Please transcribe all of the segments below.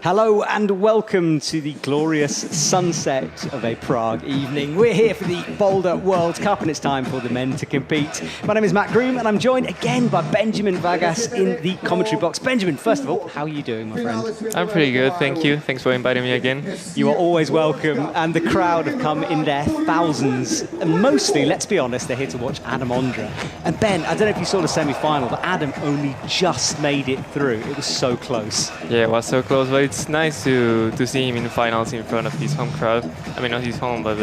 Hello and welcome to the glorious sunset of a Prague evening. We're here for the Boulder World Cup and it's time for the men to compete. My name is Matt Groom and I'm joined again by Benjamin Vargas in the commentary box. Benjamin, first of all, how are you doing, my friend? I'm pretty good, thank you. Thanks for inviting me again. You are always welcome, and the crowd have come in their thousands. And mostly, let's be honest, they're here to watch Adam Ondra. And Ben, I don't know if you saw the semi-final, but Adam only just made it through. It was so close. Yeah, it was so close, but it's nice to see him in the finals in front of his home crowd. I mean, not his home, but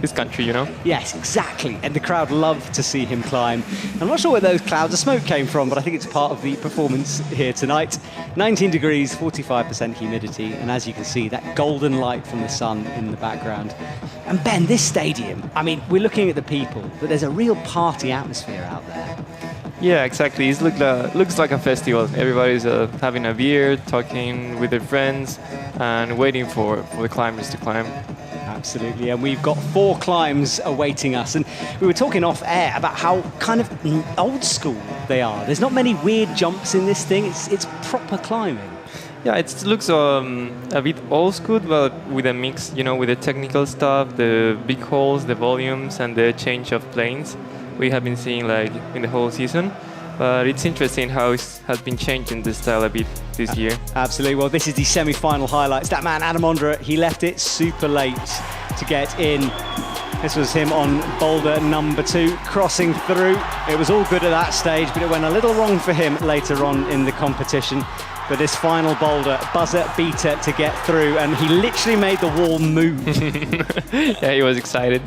his country, you know? Yes, exactly. And the crowd love to see him climb. I'm not sure where those clouds of smoke came from, but I think it's part of the performance here tonight. 19 degrees, 45% humidity, and as you can see, that golden light from the sun in the background. And Ben, this stadium, I mean, we're looking at the people, but there's a real party atmosphere out there. Yeah, exactly. It looks like a festival. Everybody's having a beer, talking with their friends, and waiting for the climbers to climb. Absolutely, and we've got 4 climbs awaiting us, and we were talking off air about how kind of old school they are. There's not many weird jumps in this thing. It's proper climbing. Yeah, it looks a bit old school, but with a mix, you know, with the technical stuff, the big holes, the volumes, and the change of planes we have been seeing like in the whole season. But it's interesting how it has been changing the style a bit this year. Absolutely. Well, this is the semi-final highlights. That man, Adam Ondra, he left it super late to get in. This was him on boulder number 2, crossing through. It was all good at that stage, but it went a little wrong for him later on in the competition. But this final boulder, buzzer beater to get through, and he literally made the wall move. Yeah, he was excited.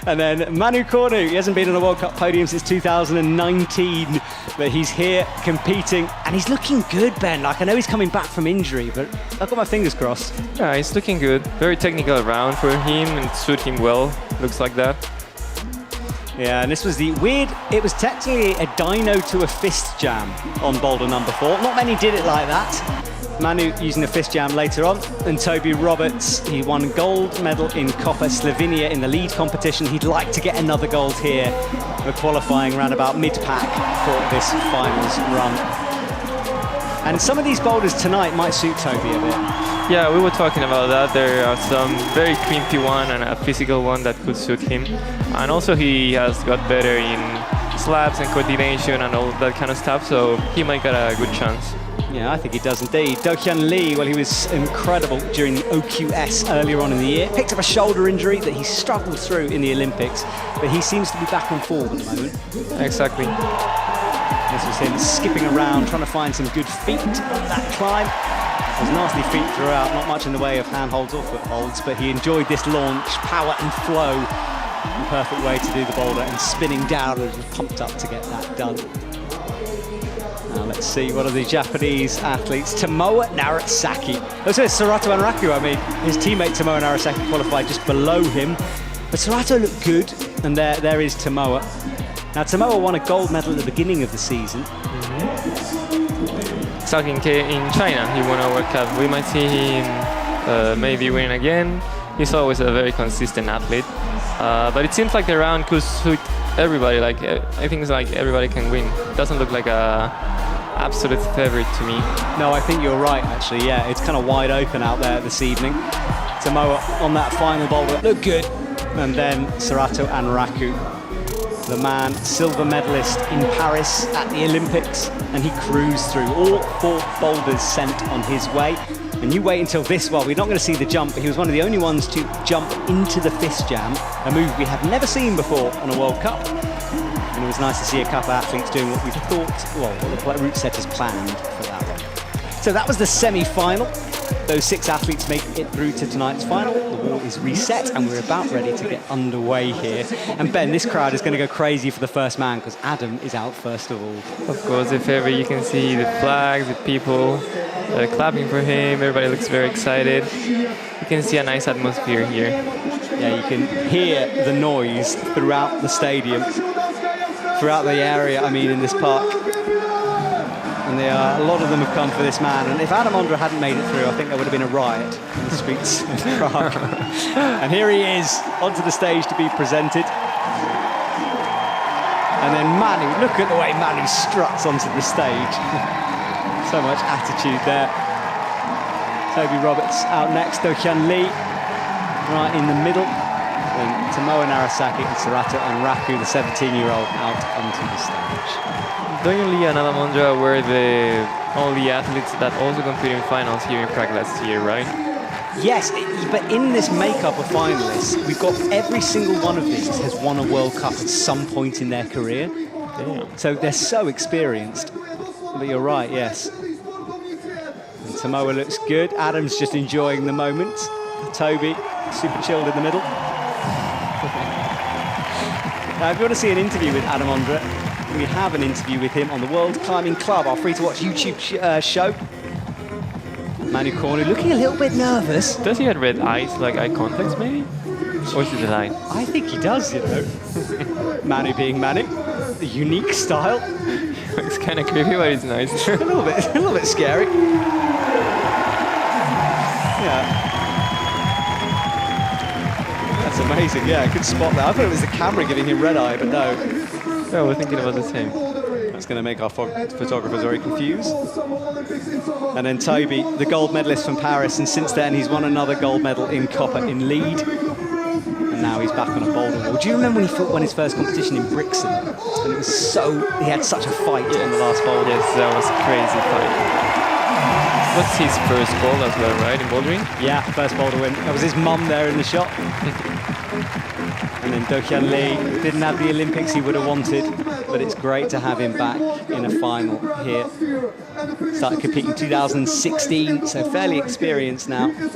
And then Manu Cornu, he hasn't been on a World Cup podium since 2019, but he's here competing, and he's looking good, Ben. Like, I know he's coming back from injury, but I've got my fingers crossed. Yeah, he's looking good. Very technical round for him, and it suit him well. Looks like that. Yeah, and this was the weird, it was technically a dyno to a fist jam on boulder number 4. Not many did it like that. Manu using a fist jam later on, and Toby Roberts, he won gold medal in Copper Slovenia in the lead competition. He'd like to get another gold here. We're qualifying around about mid-pack for this finals run. And some of these boulders tonight might suit Toby a bit. Yeah, we were talking about that. There are some very crimpy one and a physical one that could suit him. And also he has got better in slabs and coordination and all that kind of stuff, so he might get a good chance. Yeah, I think he does indeed. Dohyun Lee, well, he was incredible during the OQS earlier on in the year. Picked up a shoulder injury that he struggled through in the Olympics, but he seems to be back on form at the moment. Exactly. This was him skipping around, trying to find some good feet on that climb. There's nasty feet throughout, not much in the way of handholds or footholds, but he enjoyed this launch, power and flow. The perfect way to do the boulder, and spinning down and pumped up to get that done. Now let's see, what are the Japanese athletes? Tomoa Narasaki. Oh, so it's Sorato Anraku, I mean. His teammate Tomoa Narasaki qualified just below him. But Sorato looked good, and there is Tomoa. Now Tomoa won a gold medal at the beginning of the season. Exactly, in China, he won a World Cup. We might see him maybe win again. He's always a very consistent athlete. But it seems like the round could suit everybody. Like, I think it's like everybody can win. It doesn't look like a absolute favorite to me. No, I think you're right, actually. Yeah, it's kind of wide open out there this evening. Tomoa on that final boulder looked good. And then Sorato Anraku, the man, silver medalist in Paris at the Olympics, and he cruised through all 4 boulders sent on his way. And you wait until this, well, we're not going to see the jump, but he was one of the only ones to jump into the fist jam, a move we have never seen before on a World Cup. And it was nice to see a couple of athletes doing what we thought, well, what the route setters planned for that one. So that was the semi-final. Those 6 athletes make it through to tonight's final. The wall is reset and we're about ready to get underway here. And Ben, this crowd is going to go crazy for the first man because Adam is out first of all. Of course, if ever you can see the flags, the people clapping for him, everybody looks very excited. You can see a nice atmosphere here. Yeah, you can hear the noise throughout the stadium, throughout the area, I mean, in this park. And a lot of them have come for this man. And if Adam Ondra hadn't made it through, I think there would have been a riot in the streets of Prague. And here he is, onto the stage to be presented. And then Manu, look at the way Manu struts onto the stage. So much attitude there. Toby Roberts out next, Dohyun Lee right in the middle. And Tomoa Narasaki and Sorato Anraku, the 17-year-old, out onto the stage. Dohyun Lee and Ondra were the only athletes that also competed in finals here in Prague last year, right? Yes, but in this makeup of finalists, we've got every single one of these has won a World Cup at some point in their career. Damn. So they're so experienced. But you're right, yes. And Tomoa looks good. Adam's just enjoying the moment. Toby, super chilled in the middle. Now, if you want to see an interview with Adam Ondra, we have an interview with him on the World Climbing Club, our free-to-watch YouTube show. Manu Cornu looking a little bit nervous. Does he have red eyes, like eye contacts maybe? Or is it the light? I think he does, you know. Manu being Manu, the unique style. It's kind of creepy, but it's nice. a little bit scary. Yeah. That's amazing, yeah, I could spot that. I thought it was the camera giving him red eye, but no. Yeah, we're thinking about the same. That's going to make our photographers very confused. And then Toby, the gold medalist from Paris, and since then he's won another gold medal in copper in lead. And now he's back on a boulder wall. Do you remember when he won his first competition in Brixton? And it was he had such a fight on the last boulder. Yes, that was a crazy fight. What's his first goal as well, right, in bouldering? Yeah, first boulder win. That was his mum there in the shot. And then Dohyun Lee didn't have the Olympics he would have wanted, but it's great to have him back in a final here. Started competing in 2016, so fairly experienced now. He's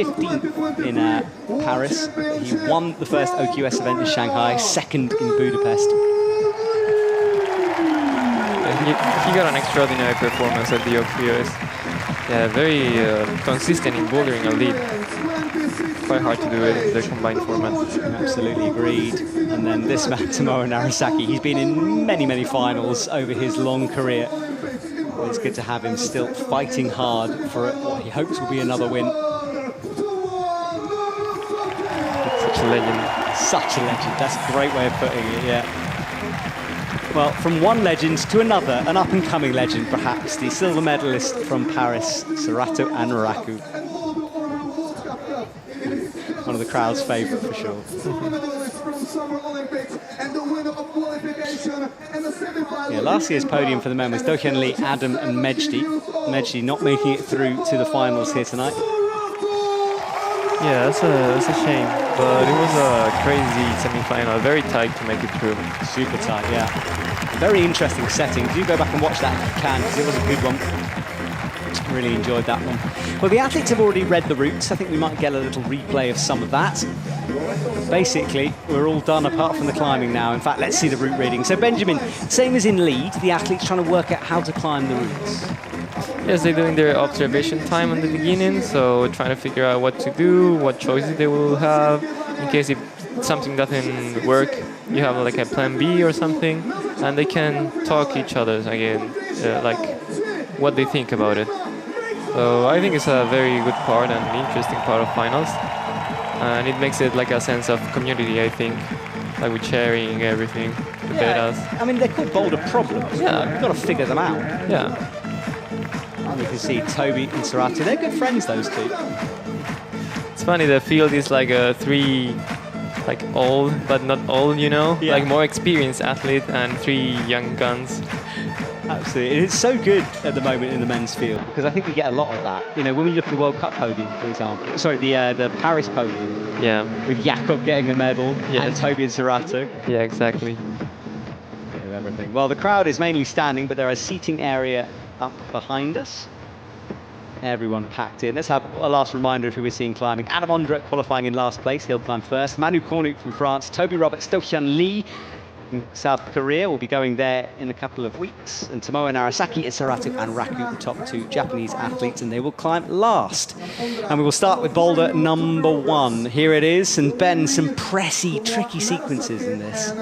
15th in Paris. He won the first OQS event in Shanghai, second in Budapest. He got an extraordinary performance at the OQS. Yeah, very consistent in bouldering a lead. Quite hard to do it in the combined format. Absolutely agreed. And then this man, Tomoa Narasaki, he's been in many, many finals over his long career. It's good to have him still fighting hard for what he hopes will be another win. Such a legend. Such a legend. That's a great way of putting it, yeah. Well, from one legend to another, an up-and-coming legend, perhaps, the silver medalist from Paris, Sorato Anraku. One of the crowd's favourite, for sure. Yeah, last year's podium for the men was Dohyun Lee, Adam and Mejdi. Mejdi not making it through to the finals here tonight. Yeah, that's a shame. But it was a crazy semi-final, very tight to make it through. Super tight, yeah. Very interesting setting. Do go back and watch that if you can, because it was a good one. Really enjoyed that one. Well, the athletes have already read the routes. I think we might get a little replay of some of that. Basically, we're all done apart from the climbing now. In fact, let's see the route reading. So, Benjamin, same as in lead, the athletes trying to work out how to climb the routes. Yes, they're doing their observation time on the beginning, so trying to figure out what to do, what choices they will have. In case if something doesn't work, you have like a plan B or something, and they can talk each other again, like what they think about it. So I think it's a very good part and interesting part of finals, and it makes it like a sense of community, I think, like with sharing everything, the betas. I mean, they're called boulder problems. Yeah. You've got to figure them out. Yeah. And you can see Toby and Sorato. They're good friends, those two. It's funny, the field is like three, like old, but not old, you know? Yeah. Like more experienced athlete and three young guns. Absolutely. It's so good at the moment in the men's field, because I think we get a lot of that. You know, when we look at the World Cup podium, for example, sorry, the Paris podium, Yeah. with Jakob getting a medal, Yes. and Toby and Sorato. Yeah, exactly. Bit of everything. Well, the crowd is mainly standing, but there is a seating area up behind us. Everyone packed in. Let's have a last reminder of who we're seeing climbing. Adam Ondra qualifying in last place. He'll climb first. Manu Cornu from France. Toby Roberts, Dohyun Lee from South Korea will be going there in a couple of weeks. And Tomoa Narasaki and Sorato Anraku, the top two Japanese athletes, and they will climb last. And we will start with boulder number 1. Here it is. And Ben, some pressy, tricky sequences in this.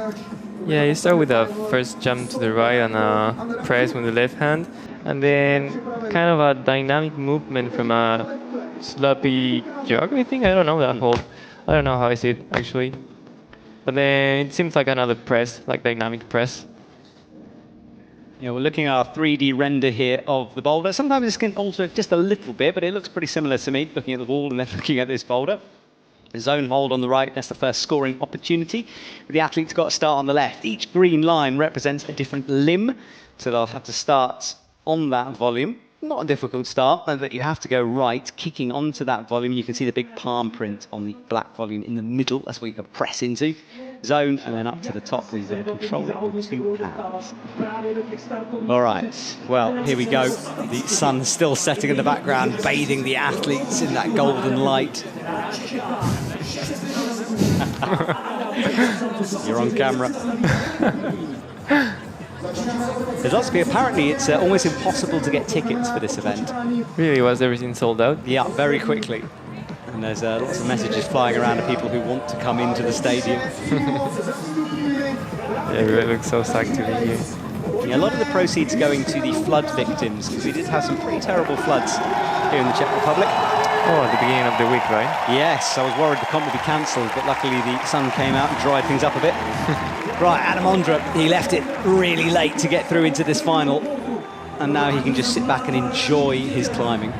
Yeah, you start with a first jump to the right and a press with the left hand, and then kind of a dynamic movement from a sloppy jog, I think. I don't know that hold. I don't know how I see it, actually. But then it seems like another press, like dynamic press. Yeah, we're looking at our 3D render here of the boulder. Sometimes this can alter just a little bit, but it looks pretty similar to me, looking at the wall and then looking at this boulder. The zone hold on the right, that's the first scoring opportunity. The athlete's got to start on the left. Each green line represents a different limb, so they'll have to start on that volume. Not a difficult start, but you have to go right, kicking onto that volume. You can see the big palm print on the black volume in the middle. That's where you can press into. Zone, and then up to the top where you're going to control it with 2 hands. All right, well, here we go. The sun's still setting in the background, bathing the athletes in that golden light. You're on camera. There's lots of people. Apparently, it's almost impossible to get tickets for this event. Really, was everything sold out? Yeah, very quickly. And there's lots of messages flying around of people who want to come into the stadium. Yeah, it looks so psyched to be here. Yeah, a lot of the proceeds are going to the flood victims, because we did have some pretty terrible floods here in the Czech Republic. Oh, at the beginning of the week, right? Yes, I was worried the comp would be cancelled, but luckily the sun came out and dried things up a bit. Right, Adam Ondra, he left it really late to get through into this final, and now he can just sit back and enjoy his climbing.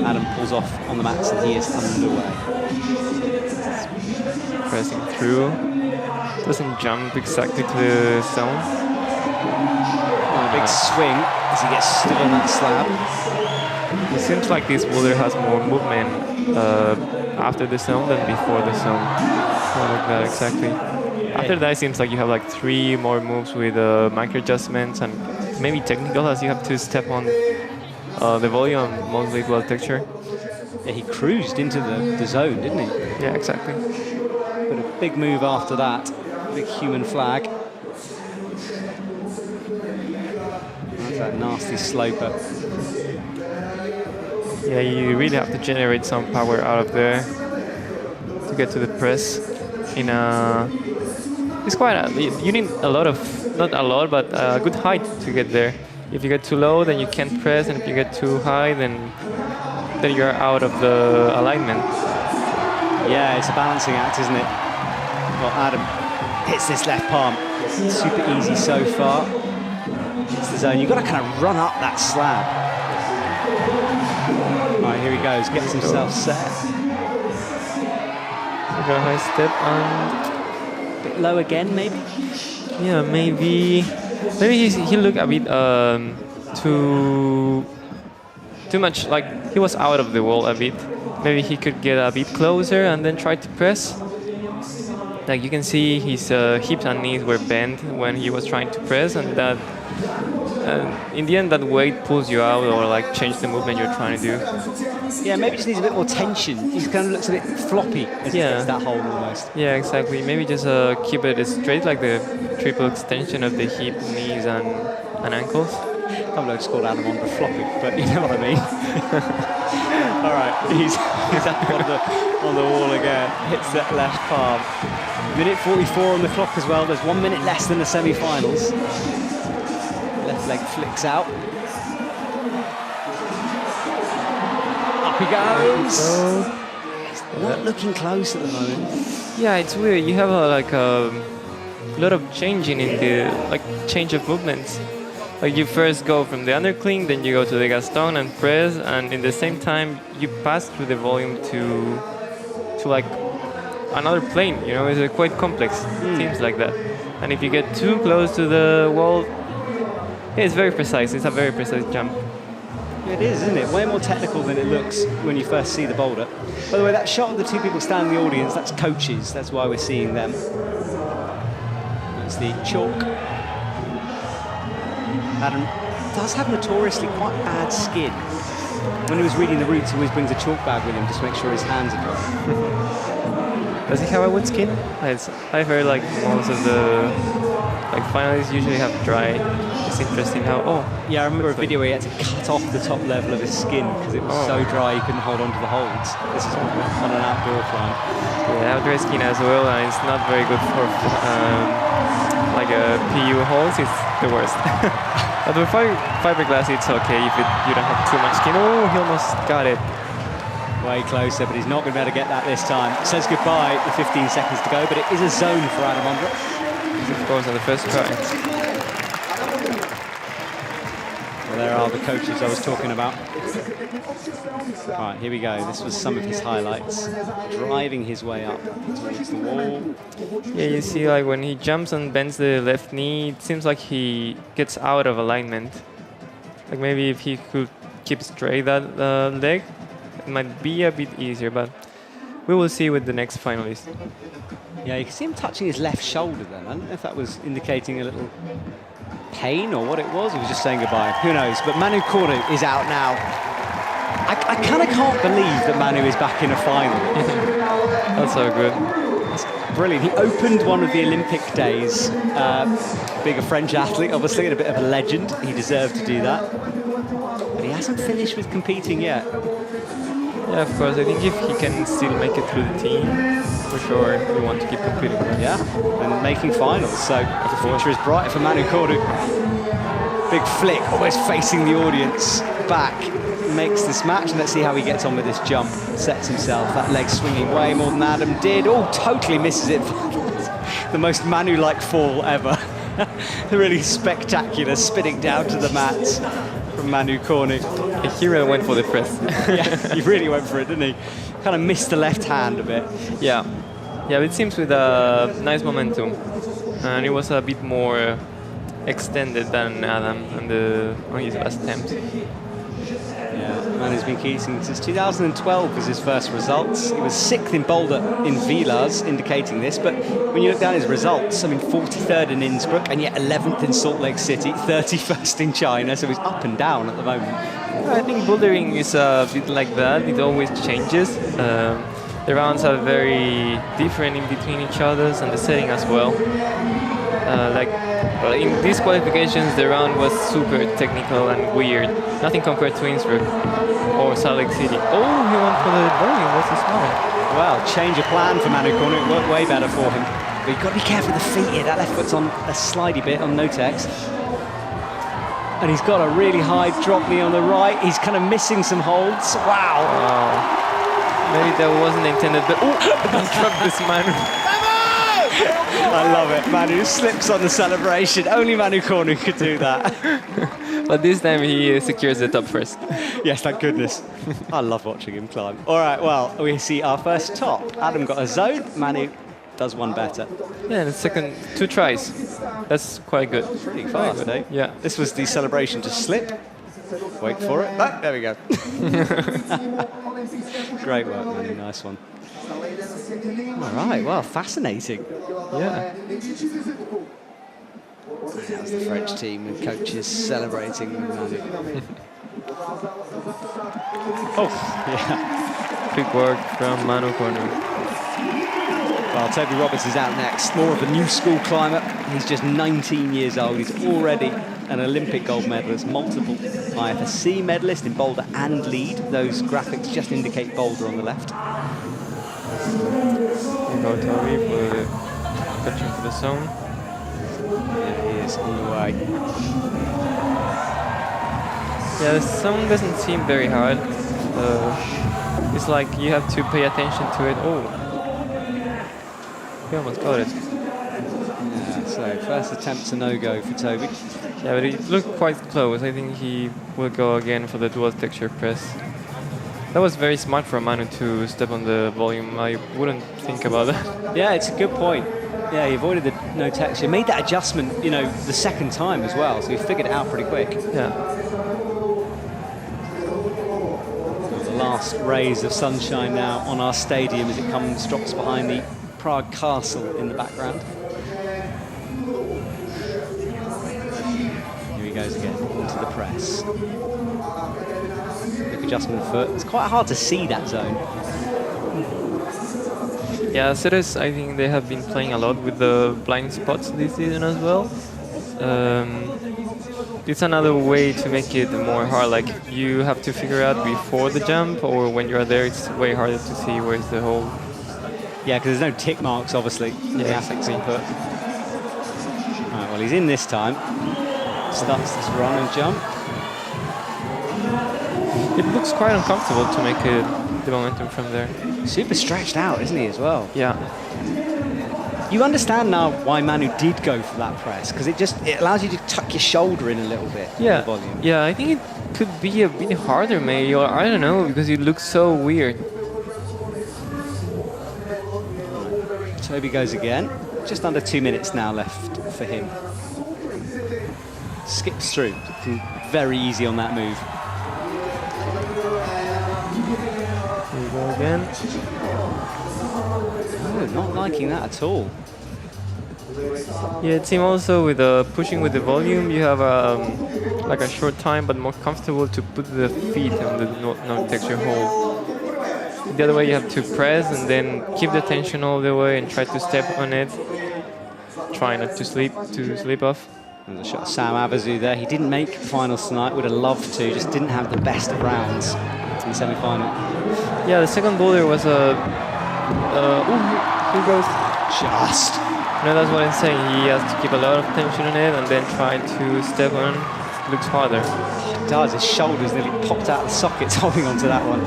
Adam pulls off on the mats and he is underway. Pressing through. Doesn't jump exactly to the zone. Oh, a big swing as he gets stood on that slab. It seems like this boulder has more movement after the zone than before the zone. Not like that exactly. After that, it seems like you have like 3 more moves with micro adjustments and maybe technical, as you have to step on the volume, mostly well texture. Yeah, he cruised into the zone, didn't he? Yeah, exactly. But a big move after that, big human flag. That's that nasty sloper. Yeah, you really have to generate some power out of there to get to the press. It's quite you need a lot of, not a lot, but a good height to get there. If you get too low, then you can't press, and if you get too high, then you're out of the alignment. Yeah, it's a balancing act, isn't it? Well, Adam hits this left palm. Super easy so far. It's the zone. You've got to kind of run up that slab. All right, here he goes. Gets himself set. So got a high step and a bit low again, maybe. Yeah, maybe he looked a bit too much, like he was out of the wall a bit. Maybe he could get a bit closer and then try to press. Like you can see his hips and knees were bent when he was trying to press, and that in the end that weight pulls you out or like change the movement you're trying to do. Yeah, maybe just needs a bit more tension. He kind of looks a bit floppy as he gets that hold almost. Yeah, exactly. Maybe just keep it straight, like the triple extension of the hip, knees and ankles. I would have just called Adam Ondra floppy, but you know what I mean. All right, he's up on the wall again. Hits that left palm. Minute 44 on the clock as well. There's 1 minute less than the semi-finals. Left leg flicks out. Up he goes. He's not looking close at the moment. Yeah, it's weird. You have a lot of changing in the change of movements. Like you first go from the undercling, then you go to the Gaston and press, and in the same time you pass through the volume to like another plane. You know, it's quite complex. It seems like that. And if you get too close to the wall, yeah, it's very precise. It's a very precise jump. It is, isn't it? Way more technical than it looks when you first see the boulder. By the way, that shot of the 2 people standing in the audience, that's coaches. That's why we're seeing them. That's the chalk. Adam does have notoriously quite bad skin. When he was reading the routes, he always brings a chalk bag with him just to make sure his hands are dry. Does he have a wet skin? I've heard like most of the finalists usually have dry. It's interesting how. Oh, yeah, I remember a video where he had to cut off the top level of his skin because it was so dry he couldn't hold on to the holds. This is on an outdoor climb. Yeah, I have dry skin as well, and it's not very good for like a PU holds. It's the worst. But with fiberglass, it's okay if you don't have too much skin. Oh, he almost got it. Way closer, but he's not going to be able to get that this time. Says goodbye with 15 seconds to go, but it is a zone for Adam Ondra. Of course, on the first try. there are the coaches I was talking about. All right, here we go. This was some of his highlights. Driving his way up towards the wall. Yeah, you see, like when he jumps and bends the left knee, it seems like he gets out of alignment. Like maybe if he could keep straight that leg, it might be a bit easier, but we will see with the next finalist. Yeah, you can see him touching his left shoulder then. I don't know if that was indicating a little pain or what it was. He was just saying goodbye. Who knows? But Manu Cornu is out now. I kind of can't believe that Manu is back in a final. That's so good. That's brilliant. He opened one of the Olympic days. Being a French athlete, obviously, and a bit of a legend. He deserved to do that. But he hasn't finished with competing yet. Yeah, of course. I think if he can still make it through the team, for sure, we want to keep competing. Yeah, and making finals. So the future is bright for Manu Cornu. Big flick, almost facing the audience back. Makes this match, and let's see how he gets on with this jump. Sets himself, that leg swinging way more than Adam did. Oh, totally misses it. The most Manu-like fall ever. Really spectacular, spinning down to the mats from Manu Cornu. He really went for the press. Yeah, he really went for it, didn't he? Kind of missed the left hand a bit. Yeah, yeah, it seems with a nice momentum, and it was a bit more extended than Adam on his last attempt. Yeah, Manu's been competing since 2012 was his first results. He was 6th in Boulder in Villars, indicating this. But when you look down his results, I mean, 43rd in Innsbruck, and yet 11th in Salt Lake City, 31st in China. So he's up and down at the moment. I think bouldering is a bit like that. It always changes. The rounds are very different in between each others, and the setting as well. In these qualifications, the round was super technical and weird. Nothing compared to Innsbruck or Salt Lake City. Oh, he went for the bowling. What's his name? Well, change of plan for Manu Cornu. It worked way better for him. But you've got to be careful with the feet here. That left foot's on a slidey bit on no-tex. And he's got a really high drop knee on the right. He's kind of missing some holds. Wow. Maybe that wasn't intended, but don't drop this Manu. I love it. Manu slips on the celebration. Only Manu Cornu could do that. But this time he secures the top first. Yes, thank goodness. I love watching him climb. All right, well, we see our first top. Adam got a zone. Manu does one better. Yeah, the second 2 tries. That's quite good. Pretty fast, eh? Yeah. This was the celebration to slip. Wait for it. Oh, there we go. Great work, Manu. Nice one. All right, well, fascinating. Yeah. That was the French team and coaches celebrating with Manu. Oh, yeah. Quick work from Manu Cornu. Well, Toby Roberts is out next. More of a new school climber. He's just 19 years old. He's already an Olympic gold medalist, multiple IFSC medalist in Boulder and lead. Those graphics just indicate Boulder on the left. Here go Toby for the catching for the zone. There he is on the way. Yeah, the zone doesn't seem very hard. It's like you have to pay attention to it. Oh, he almost got it. Yeah, so first attempt's a no-go for Toby. Yeah, but it looked quite close. I think he will go again for the dual texture press. That was very smart for Manu to step on the volume. I wouldn't think about that. Yeah, it's a good point. Yeah, he avoided the no texture. Made that adjustment, you know, the second time as well, so he figured it out pretty quick. Yeah. The last rays of sunshine now on our stadium as it drops behind the Prague castle in the background. Here he goes again, into the press. Quick adjustment of foot. It's quite hard to see that zone. Yeah, setters, I think they have been playing a lot with the blind spots this season as well. It's another way to make it more hard. Like, you have to figure out before the jump, or when you are there, it's way harder to see where's the hole. Yeah, because there's no tick marks, obviously. Yeah, the athlete's input. Right, well, he's in this time. Starts this run and jump. It looks quite uncomfortable to make the momentum from there. Super stretched out, isn't he, as well? Yeah. You understand now why Manu did go for that press, because it allows you to tuck your shoulder in a little bit. Yeah, the volume. yeah. I think it could be a bit harder, maybe, or I don't know, because it looks so weird. Toby goes again. Just under 2 minutes now left for him. Skips through. Very easy on that move. Here we go again. Oh, not liking that at all. Yeah, it seems also with pushing with the volume, you have like a short time, but more comfortable to put the feet on the non-texture hold. The other way, you have to press and then keep the tension all the way and try to step on it. Try not to slip off. There's a shot of Sam Abazu there. He didn't make finals tonight. Would have loved to. Just didn't have the best of rounds in the semi-final. Yeah, the second boulder was a. Here goes. Just. No, that's what I'm saying. He has to keep a lot of tension on it and then try to step on. Looks harder. He does. His shoulders nearly popped out of the sockets holding onto that one.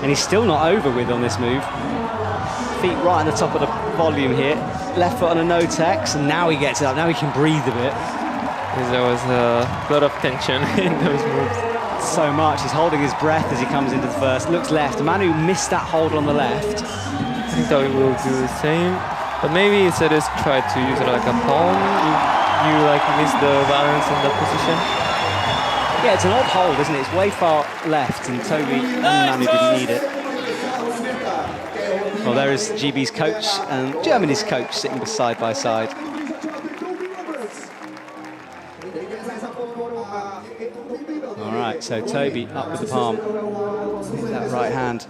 And he's still not over with on this move. Feet right on the top of the volume here. Left foot on a no-tex, and now he gets it up. Now he can breathe a bit. There was a lot of tension in those moves. So much. He's holding his breath as he comes into the first. Looks left. Manu missed that hold on the left. I think Toby will do the same. But maybe instead of try to use it like a palm, you like miss the balance in that position. Yeah, it's an odd hold, isn't it? It's way far left, and Toby and Manu didn't need it. Well, there is GB's coach and Germany's coach sitting side by side. All right, so Toby up with the palm. That right hand.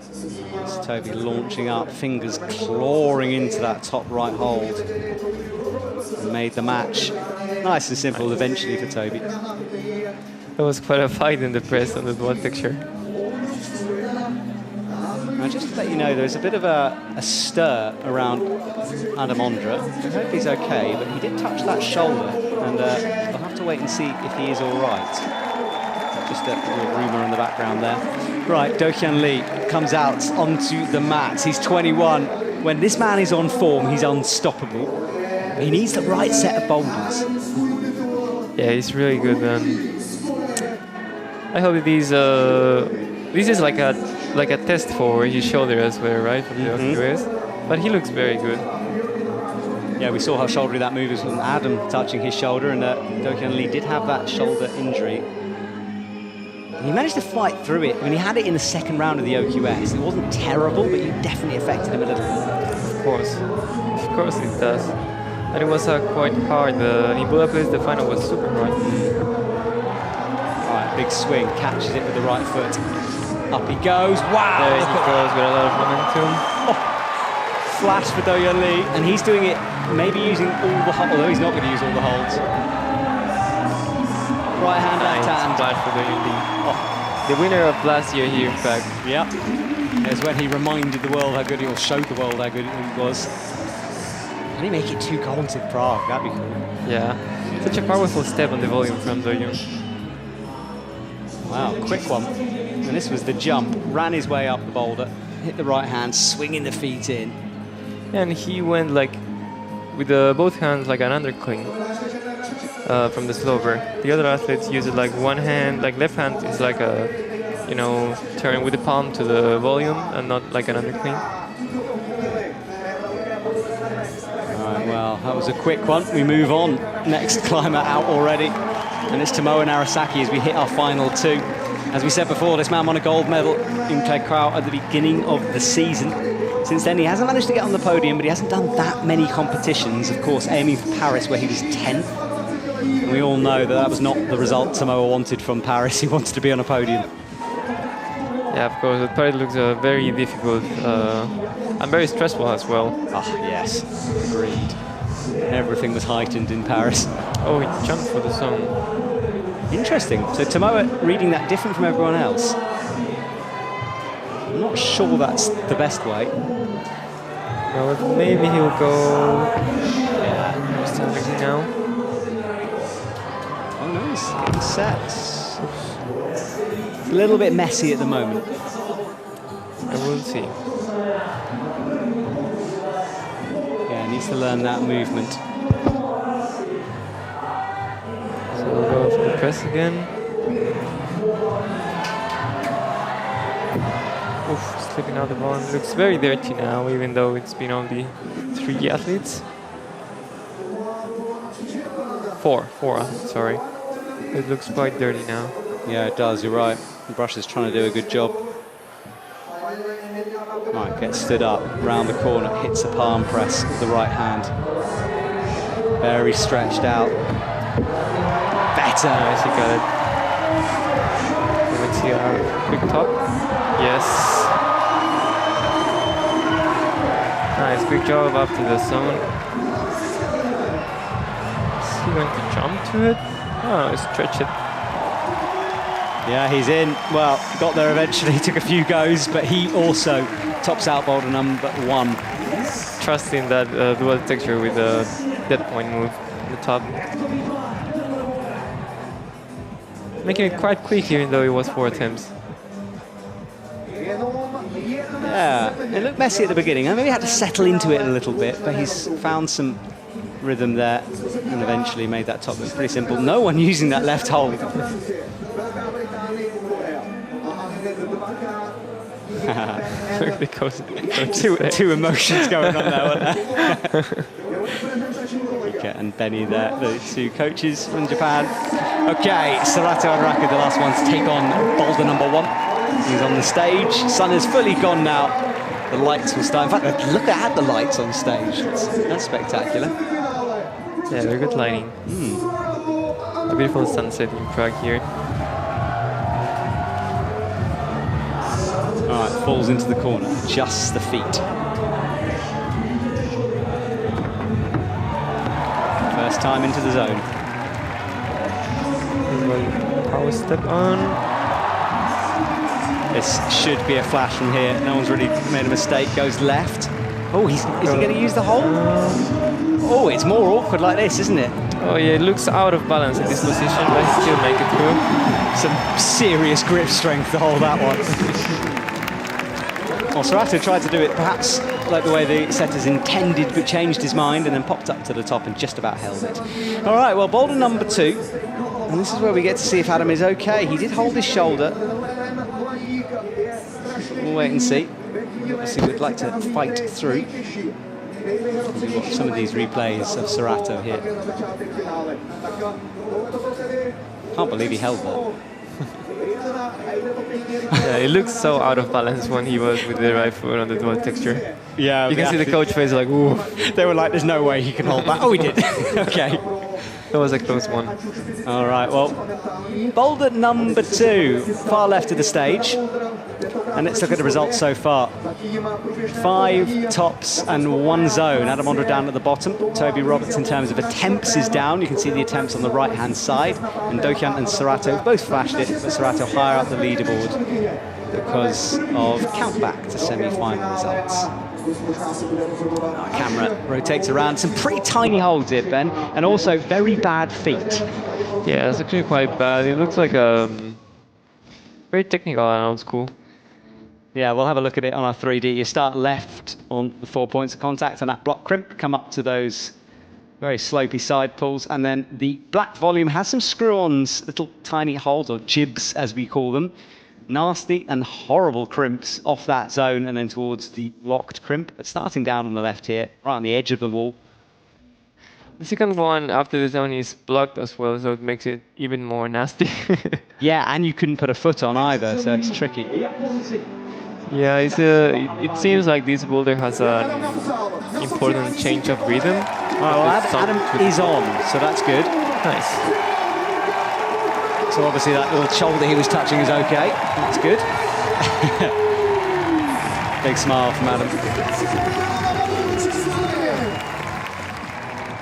It's Toby launching up, fingers clawing into that top right hold. And made the match nice and simple eventually for Toby. There was quite a fight in the press on that one picture. Now, just to let you know, there's a bit of a stir around Adam Ondra. I hope he's okay, but he did touch that shoulder, and we'll have to wait and see if he is all right. Just a little rumour in the background there. Right, Dohyun Lee comes out onto the mat. He's 21. When this man is on form, he's unstoppable. But he needs the right set of boulders. Yeah, he's really good, man. I hope these. This is like a test for his shoulder as well, right? From the OQS. But he looks very good. Yeah, we saw how shouldery that move was from Adam touching his shoulder, and Dohyun Lee did have that shoulder injury. He managed to fight through it. When he had it in the second round of the OQS, it wasn't terrible, but it definitely affected him a little bit. Of course it does. And it was quite hard. In Budapest, the final was super hard. Right, big swing, catches it with the right foot. Up he goes. Wow! There he goes with a lot of momentum. Oh, flash for Dohyun Lee, and he's doing it maybe using all the holds, although he's not going to use all the holds. Right hand, left hand. Flash for Dohyun Lee. Oh. The winner of last year here, in fact. Yep. There's when he reminded the world how good he was, showed the world how good he was. Can he make it 2 golds in Prague? That'd be cool. Yeah. Such a powerful step on the volume from Dohyun. Wow, quick one. And this was the jump. Ran his way up the boulder, hit the right hand, swinging the feet in. And he went like with both hands like an undercling from the sloper. The other athletes use it like one hand, like left hand is like a, turn with the palm to the volume and not like an undercling. All right, well, that was a quick one. We move on. Next climber out already. And it's Tomoa Narasaki as we hit our final 2. As we said before, this man won a gold medal in Krakow at the beginning of the season. Since then, he hasn't managed to get on the podium, but he hasn't done that many competitions. Of course, aiming for Paris, where he was 10th. And we all know that was not the result Tomoa wanted from Paris. He wanted to be on a podium. Yeah, of course. But Paris looks very difficult and very stressful as well. Ah, yes, agreed. Everything was heightened in Paris. Oh, he jumped for the song. Interesting. So Tomoa reading that different from everyone else. I'm not sure that's the best way. No, but maybe he'll go. Yeah, he's now. Oh no, he's getting set. It's a little bit messy at the moment. I will see. Yeah, needs to learn that movement. So we'll go for the press again. Oof, slipping out the ball. Looks very dirty now, even though it's been only 3 athletes. Four athletes, sorry. It looks quite dirty now. Yeah, it does, you're right. The brush is trying to do a good job. Right, gets stood up, round the corner, hits the palm press with the right hand. Very stretched out. Better! Nice, he got it. Let's see our quick top. Yes. Nice, quick job up to the zone. Is he going to jump to it? Oh, stretch it. Yeah, he's in. Well, got there eventually, took a few goes, but he also tops out boulder number 1. Trusting that dual texture with the dead point move on the top. Making it quite quick, even though it was 4 attempts. Yeah, it looked messy at the beginning. I maybe had to settle into it a little bit, but he's found some rhythm there and eventually made that top look pretty simple. No one using that left hold. Because two emotions going on there, weren't there? Rika and Benny there, the 2 coaches from Japan. Okay, Sorato and Anraku, the last one to take on boulder number 1. He's on the stage. Sun is fully gone now. The lights will start. In fact, look at the lights on stage. That's spectacular. Yeah, they're good lighting. A beautiful sunset in Prague here. All right, falls into the corner, adjusts the feet. First time into the zone. Power step on. This should be a flash from here. No one's really made a mistake. Goes left. Oh, is he going to use the hole? Oh, it's more awkward like this, isn't it? Oh yeah, it looks out of balance in this position, but he still make it through. Some serious grip strength to hold that one. Well, Sorato tried to do it perhaps like the way the setters intended, but changed his mind and then popped up to the top and just about held it. All right, well, boulder number 2. And this is where we get to see if Adam is okay. He did hold his shoulder. We'll wait and see. Obviously, we'd like to fight through. We watch some of these replays of Sorato here. Can't believe he held that. Yeah, it looks so out of balance when he was with the right foot on the dual texture. Yeah, you can see the coach face like, ooh. They were like, there's no way he can hold that. Oh, he did. Okay. That was a close one. All right, well, boulder number 2, far left of the stage. And let's look at the results so far. 5 tops and 1 zone. Adam Ondra down at the bottom. Toby Roberts, in terms of attempts, is down. You can see the attempts on the right-hand side. And Dohyun and Sorato both flashed it, but Sorato higher up the leaderboard because of countback to semi-final results. Our camera rotates around. Some pretty tiny holds here, Ben, and also very bad feet. Yeah, it's actually quite bad. It looks like very technical and old school. Yeah, we'll have a look at it on our 3D. You start left on the 4 points of contact and that block crimp, come up to those very slopey side pulls, and then the black volume has some screw-ons, little tiny holds, or jibs as we call them. Nasty and horrible crimps off that zone and then towards the locked crimp, but starting down on the left here, right on the edge of the wall. The second one after the zone is blocked as well, so it makes it even more nasty. Yeah, and you couldn't put a foot on either, so it's tricky. Yeah, it seems like this boulder has an important change of rhythm. Oh, well, Adam is on, so that's good. Nice. So obviously that little shoulder he was touching is okay. That's good. Big smile from Adam.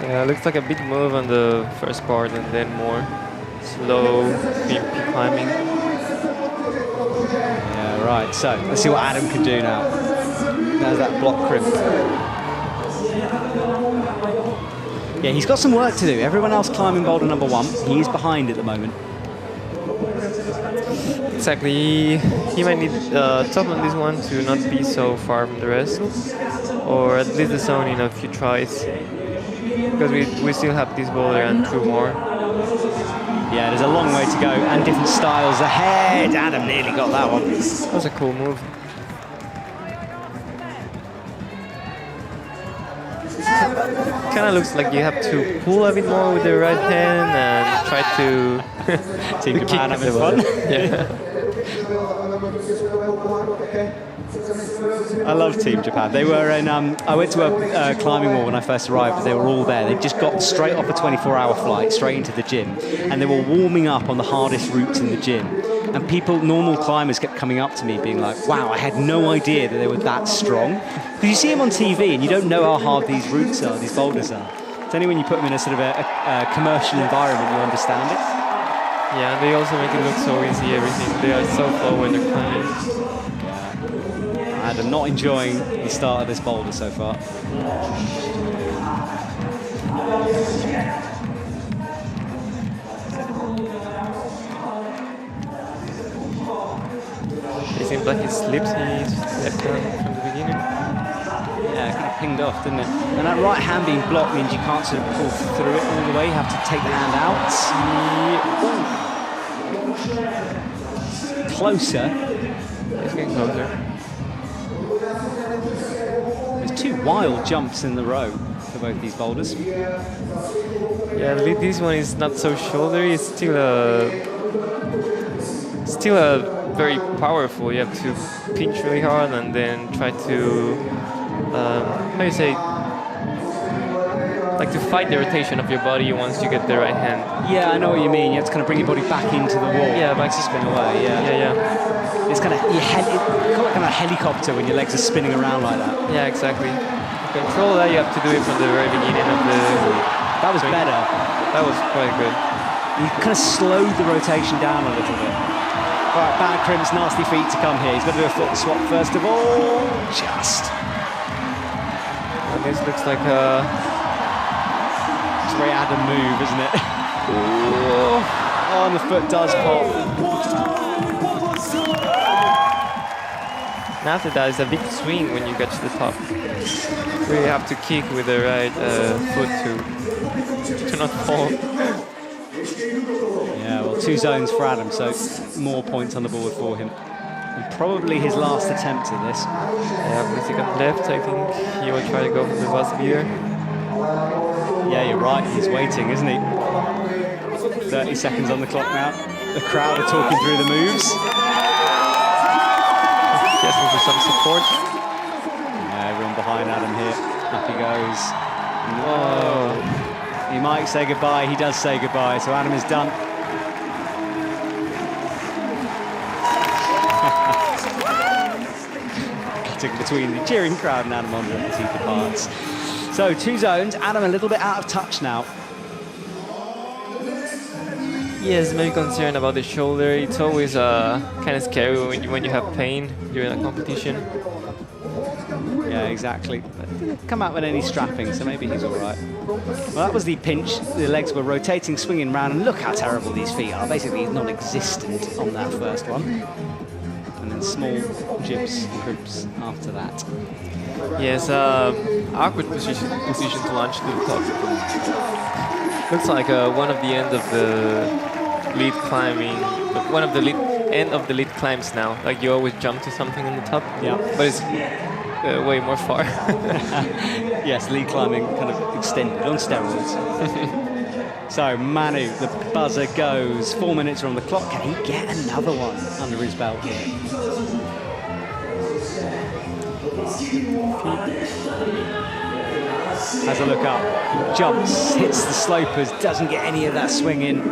Yeah, looks like a big move on the first part and then more slow climbing. Yeah, right. So let's see what Adam can do now. There's that block crimp. Yeah, he's got some work to do. Everyone else climbing boulder number 1. He is behind at the moment. Exactly. He might need top on this one to not be so far from the rest, or at least the zone in a few tries, because we still have this boulder and 2 more. Yeah, there's a long way to go and different styles ahead. Adam nearly got that one. That was a cool move. Kind of looks like you have to pull a bit more with the right hand and try to Team Japan having fun. Yeah. I love Team Japan. They were in. I went to a climbing wall when I first arrived. They were all there. They just got straight off a 24-hour flight straight into the gym, and they were warming up on the hardest routes in the gym. And people, normal climbers, kept coming up to me, being like, "Wow, I had no idea that they were that strong." Because you see them on TV, and you don't know how hard these routes are, these boulders are. It's only when you put them in a sort of a commercial environment you understand it. Yeah, they also make it look so easy. Everything. They are so slow when they're climbing. I'm not enjoying the start of this boulder so far. It seems like he slips. He left hand from the beginning. Yeah, kind of pinged off, didn't it? And that right hand being blocked means you can't sort of pull through it all the way. You have to take the hand out. Closer. It's getting closer. There's 2 wild jumps in the row for both these boulders. Yeah, this one is not so shouldery. It's still a very powerful. You have to pinch really hard and then try to, how do you say, like to fight the rotation of your body once you get the right hand. Yeah, I know what you mean. You have to kind of bring your body back into the wall. Yeah, back to spin away. Yeah. It's kind of kind of a helicopter when your legs are spinning around like that. Yeah, exactly. To control that, you have to do it from the very beginning of the. That was better. That was quite good. You kind of slowed the rotation down a little bit. All right, Bad Crimp's nasty feet to come here. He's got to do a foot swap first of all. Just. Well, this looks like a. It's a very Adam move, isn't it? Oh, and the foot does pop. And after that is a big swing when you get to the top. Really have to kick with the right foot to not fall. Yeah, well, 2 zones for Adam, so more points on the board for him. And probably his last attempt at this. Yeah, 1 second left. I think he will try to go for the buzz beater. Yeah, you're right. He's waiting, isn't he? 30 seconds on the clock now. The crowd are talking through the moves. Asking for some support. Yeah, everyone behind Adam here. Up he goes. Whoa. He might say goodbye. He does say goodbye. So Adam is done. Cutting between the cheering crowd and Adam Ondra as he departs. So 2 zones. Adam a little bit out of touch now. Yes, maybe concerned about the shoulder. It's always kind of scary when you have pain during a competition. Yeah, exactly. But didn't come out with any strapping, so maybe he's all right. Well, that was the pinch. The legs were rotating, swinging round, and look how terrible these feet are. Basically non-existent on that first one. And then small jibs and crimps after that. Yes, awkward position to launch to the top. Looks like one of the end of the lead climbing, one of the end of the lead climbs now. Like you always jump to something on the top. Yeah. But it's way more far. Yes, lead climbing kind of extended on steroids. So Manu, the buzzer goes. 4 minutes are on the clock. Can he get another one under his belt here? Has a look up, jumps, hits the slopers, doesn't get any of that swing in.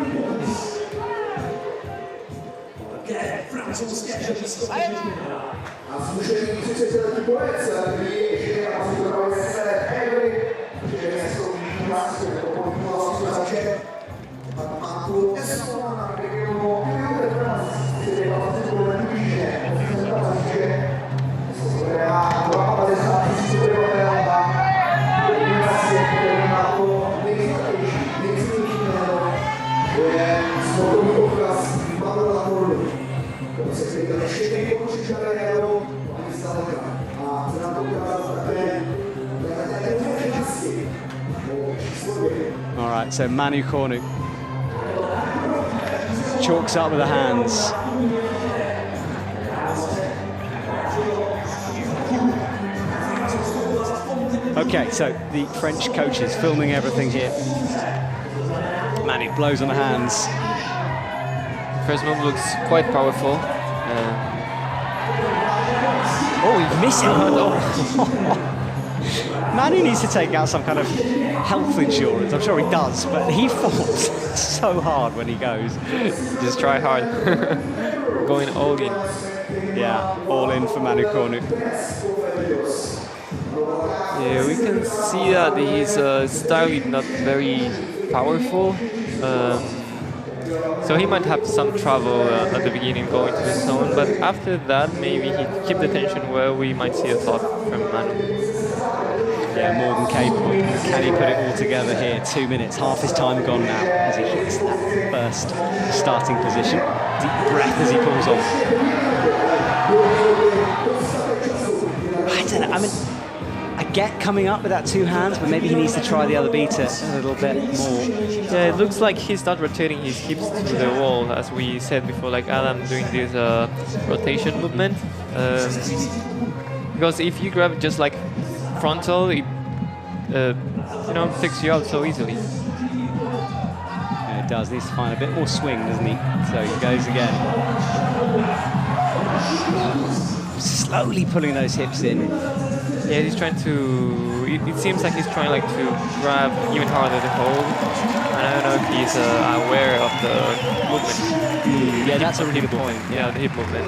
right, so Manu Cornu chalks up with the hands. Okay, so the French coaches filming everything here. Manu blows on the hands. First move looks quite powerful. Oh, he missed it. Manu needs to take out some kind of health insurance. I'm sure he does, but he falls so hard when he goes. Just try hard. Going all in. Yeah, all in for Manu Cornu. Yeah, we can see that his style is not very powerful. So he might have some trouble at the beginning going to the zone, but after that maybe he keep the tension well. We might see a thought from Manu. Yeah, more than capable. Can he put it all together here? 2 minutes, half his time gone now as he hits that first starting position. Deep breath as he pulls on. I don't know, I mean, I get coming up with that two hands, but maybe he needs to try the other beater a little bit more. Yeah, it looks like he's not rotating his hips to the wall, as we said before, like Adam doing this rotation movement. Because if you grab just like frontal, it takes you out so easily. Yeah, it does. Needs to find a bit more swing, doesn't he? So he goes again. Slowly pulling those hips in. Yeah, he's trying to. It seems like he's trying to grab even harder the hold. And I don't know if he's aware of the movement. Yeah, that's a really good point. Yeah, the hip movement.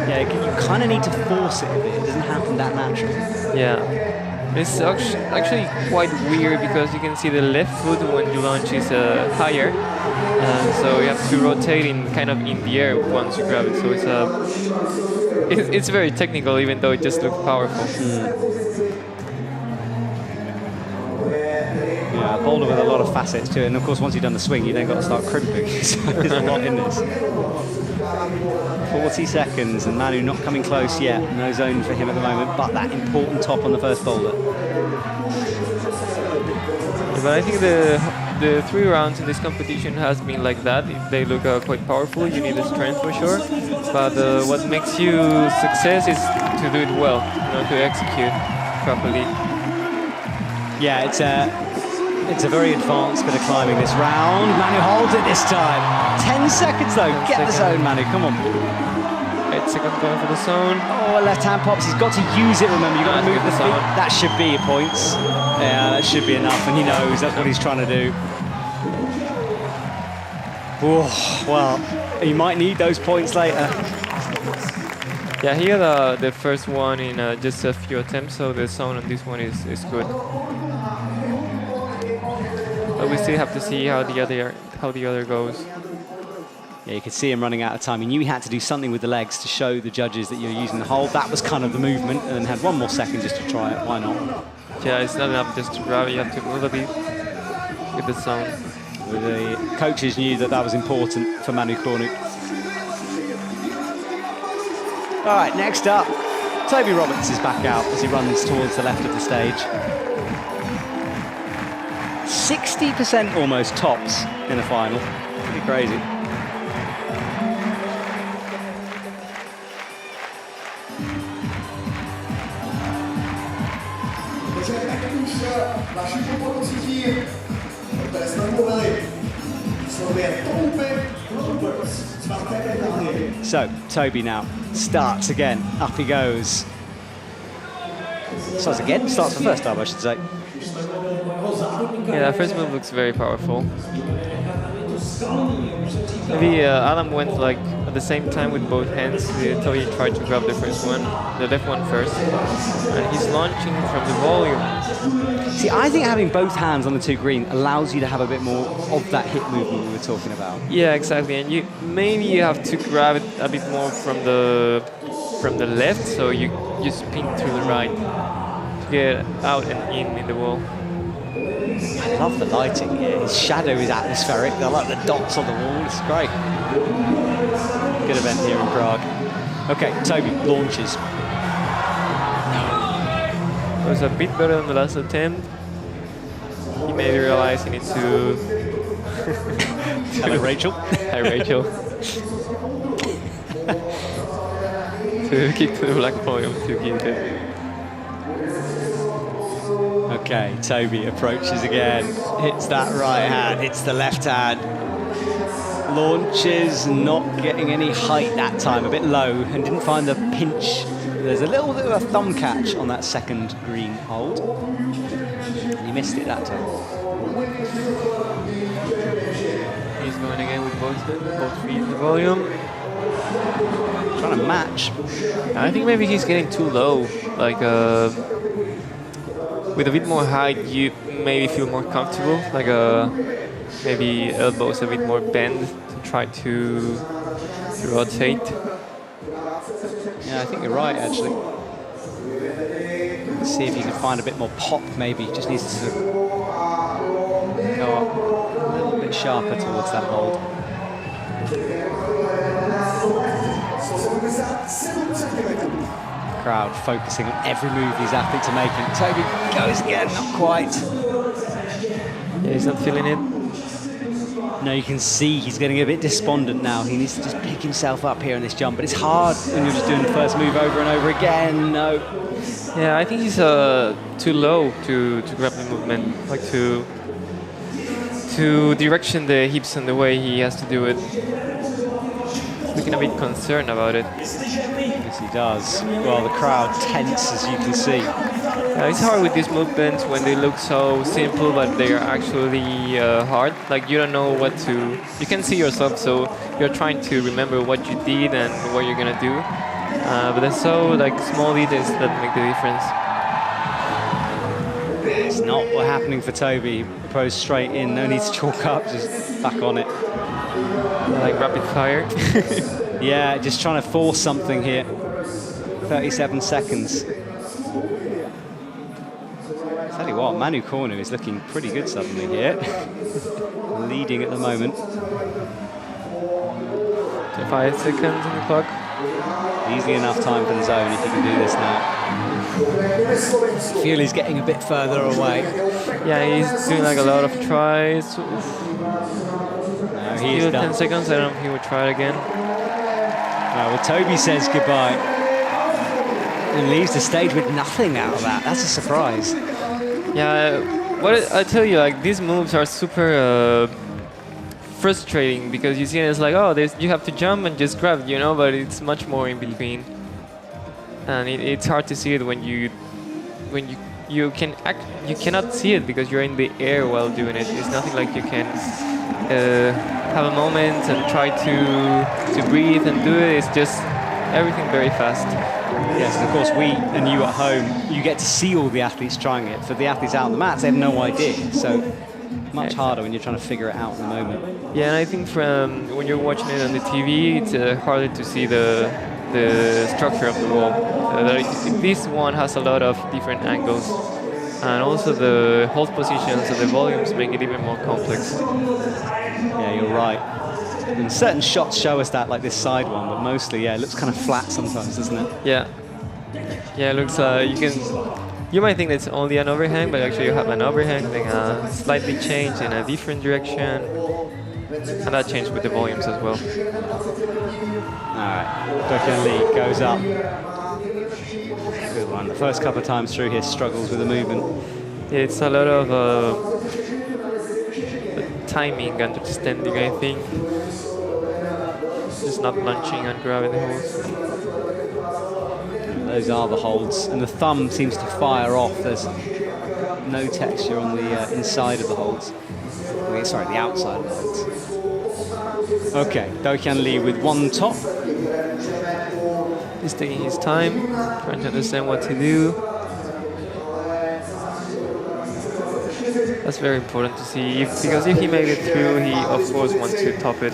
Yeah, you kind of need to force it a bit. It doesn't happen that naturally. Yeah. It's actually quite weird because you can see the left foot when you launch is higher. So you have to rotate kind of in the air once you grab it. So it's very technical, even though it just looks powerful. Yeah, Boulder with a lot of facets to it. And of course, once you've done the swing, you then got to start crimping. So there's a lot in this. 40 seconds, and Manu not coming close yet. No zone for him at the moment, but that important top on the first boulder. Yeah, but I think the 3 rounds in this competition has been like that. They look quite powerful. You need the strength for sure. But what makes you success is to do it well, to execute properly. Yeah, it's a very advanced bit of climbing this round. Manu holds it this time. 10 seconds though. Get the zone, Manu. Come on. 8 seconds going for the zone. Oh, left hand pops. He's got to use it. Remember, you've got to move the feet. That should be your points. Yeah, that should be enough, and he knows that's what he's trying to do. Oh, well, he might need those points later. Yeah, he had the first one in just a few attempts, so the zone on this one is good. But we still have to see how the other goes. Yeah, you could see him running out of time. He knew he had to do something with the legs to show the judges that you're using the hold. That was kind of the movement, and then had 1 more second just to try it. Why not? Yeah, it's not enough just to grab it. You have to move a bit with the zone. The coaches knew that was important for Manu Cornu. All right, next up, Toby Roberts is back out as he runs towards the left of the stage. 60% almost tops in the final. Pretty crazy. So, Toby now starts again. Up he goes. Starts again? Starts for first time, I should say. Yeah, that first move looks very powerful. Maybe Adam went at the same time with both hands until he tried to grab the first one, the left one first. And he's launching from the volume. See, I think having both hands on the 2 green allows you to have a bit more of that hip movement we were talking about. Yeah, exactly. And you have to grab it a bit more from the left, so you spin to the right to get out and in the wall. I love the lighting here. His shadow is atmospheric. I like the dots on the wall. It's great. Good event here in Prague. Okay, Toby launches. It was a bit better than the last attempt. he maybe realized he needs to... Hello, Rachel. Hi, Rachel. To kick to the black podium to keep it. Okay, Toby approaches again, hits that right hand, hits the left hand. Launches, not getting any height that time, a bit low, and didn't find the pinch. There's a little bit of a thumb catch on that second green hold. And he missed it that time. He's going again with both feet in the volume. Trying to match. I think maybe he's getting too low. Like, with a bit more height, you maybe feel more comfortable. Like, maybe elbows a bit more bend to try to rotate. Yeah, I think you're right, actually. Let's see if you can find a bit more pop, maybe. Just needs to sort of go up a little bit sharper towards that hold. Crowd focusing on every move these athletes are making. Toby goes again, not quite. Yeah, he's not feeling it. No, you can see he's getting a bit despondent now. He needs to just pick himself up here in this jump, but it's hard when you're just doing the first move over and over again. No. Yeah, I think he's too low to grab the movement, like to direction the hips and the way he has to do it. Looking a bit concerned about it. Yes, he does. Well, the crowd tense, as you can see. It's hard with these movements when they look so simple, but they are actually hard. Like, you don't know what to... You can see yourself, so you're trying to remember what you did and what you're gonna do. But there's so like small details that make the difference. It's not what's happening for Toby. He goes straight in, no need to chalk up, just back on it. Like rapid fire. Yeah, just trying to force something here. 37 seconds. Tell you what, Manu Cornu is looking pretty good suddenly here. Leading at the moment. So 5 seconds on the clock. Easily enough time for the zone if you can do this now. I feel he's getting a bit further away. Yeah, he's doing like a lot of tries. No, he is done. 10 seconds, I don't know if he will try it again. Well, Toby says goodbye and leaves the stage with nothing out of that. That's a surprise. Yeah, what I tell you, like, these moves are super frustrating because you see it as like, oh, you have to jump and just grab, you know, but it's much more in between, and it's hard to see it when you cannot see it because you're in the air while doing it. It's nothing like you can have a moment and try to breathe and do it. It's just everything very fast. Yes, and of course we and you at home, you get to see all the athletes trying it. For the athletes out on the mats, they have no idea. So much harder when you're trying to figure it out in the moment. Yeah, and I think from when you're watching it on the TV, it's harder to see the structure of the wall. This one has a lot of different angles, and also the hold positions and the volumes make it even more complex. Yeah, you're right. And certain shots show us that, like this side one, but mostly, yeah, it looks kind of flat sometimes, doesn't it? Yeah. Yeah, it looks, you might think it's only an overhang, but actually you have an overhang thing slightly changed in a different direction. And that changed with the volumes as well. All right, Dohyun Lee goes up. Good one. The first couple of times through here struggles with the movement. Yeah, it's a lot of timing, understanding, I think. Just not launching and grabbing the holds. Those are the holds, and the thumb seems to fire off. There's no texture on the inside of the holds. Sorry, the outside of the holds. Okay, Dohyun Lee with one top. He's taking his time, trying to understand what to do. That's very important to see, because if he made it through, he of course wants to top it.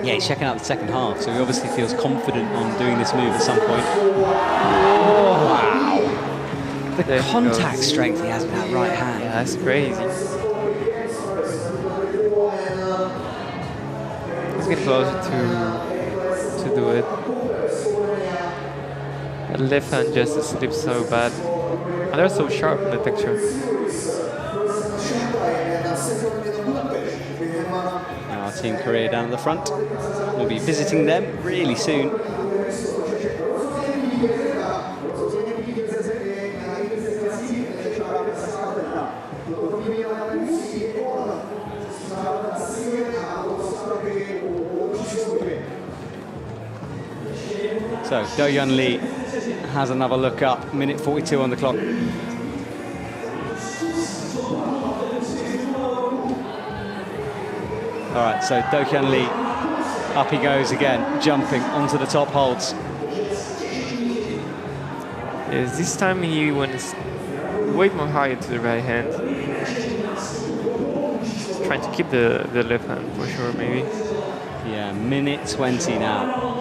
Yeah, he's checking out the second half, so he obviously feels confident on doing this move at some point. Oh, wow. The contact strength he has with that right hand. Yeah, that's crazy. Let's get closer to do it. That left hand just slips so bad. And they're so sharp in the texture. Our Team Korea down at the front. We'll be visiting them really soon. So Dohyun Lee has another look up, minute 42 on the clock. All right, so Dohyun Lee, up he goes again, jumping onto the top holds. Yes, this time he went way more higher to the right hand. Trying to keep the left hand for sure, maybe. Yeah, minute 20 now.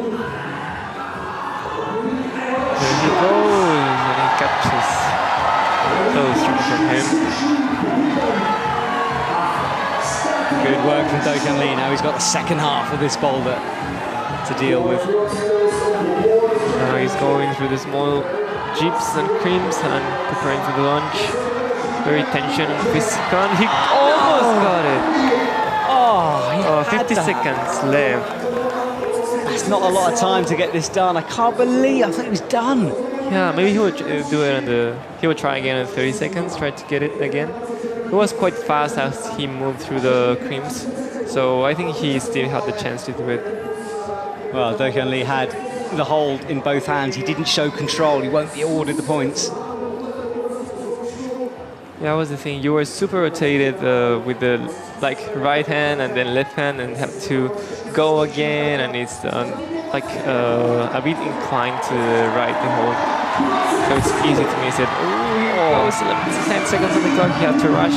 There he goes, and he catches those from him. Good work from Dohyun Lee. Now he's got the second half of this boulder to deal with. Now he's going through the small jeeps and creams and preparing for the launch. Very tension and physical. And he almost got it. Oh, 50 seconds left. That's not a lot of time to get this done. I can't believe I thought it was done. Yeah, maybe he would do it on he would try again in 30 seconds, try to get it again. It was quite fast as he moved through the creams, so I think he still had the chance to do it. Well, Dohyun Lee had the hold in both hands. He didn't show control. He won't be awarded the points. Yeah, that was the thing. You were super rotated with the right hand and then left hand, and have to go again, and it's a bit inclined to the right the hold. So it's easy to miss it. Oh, 10 seconds on the clock, he had to rush.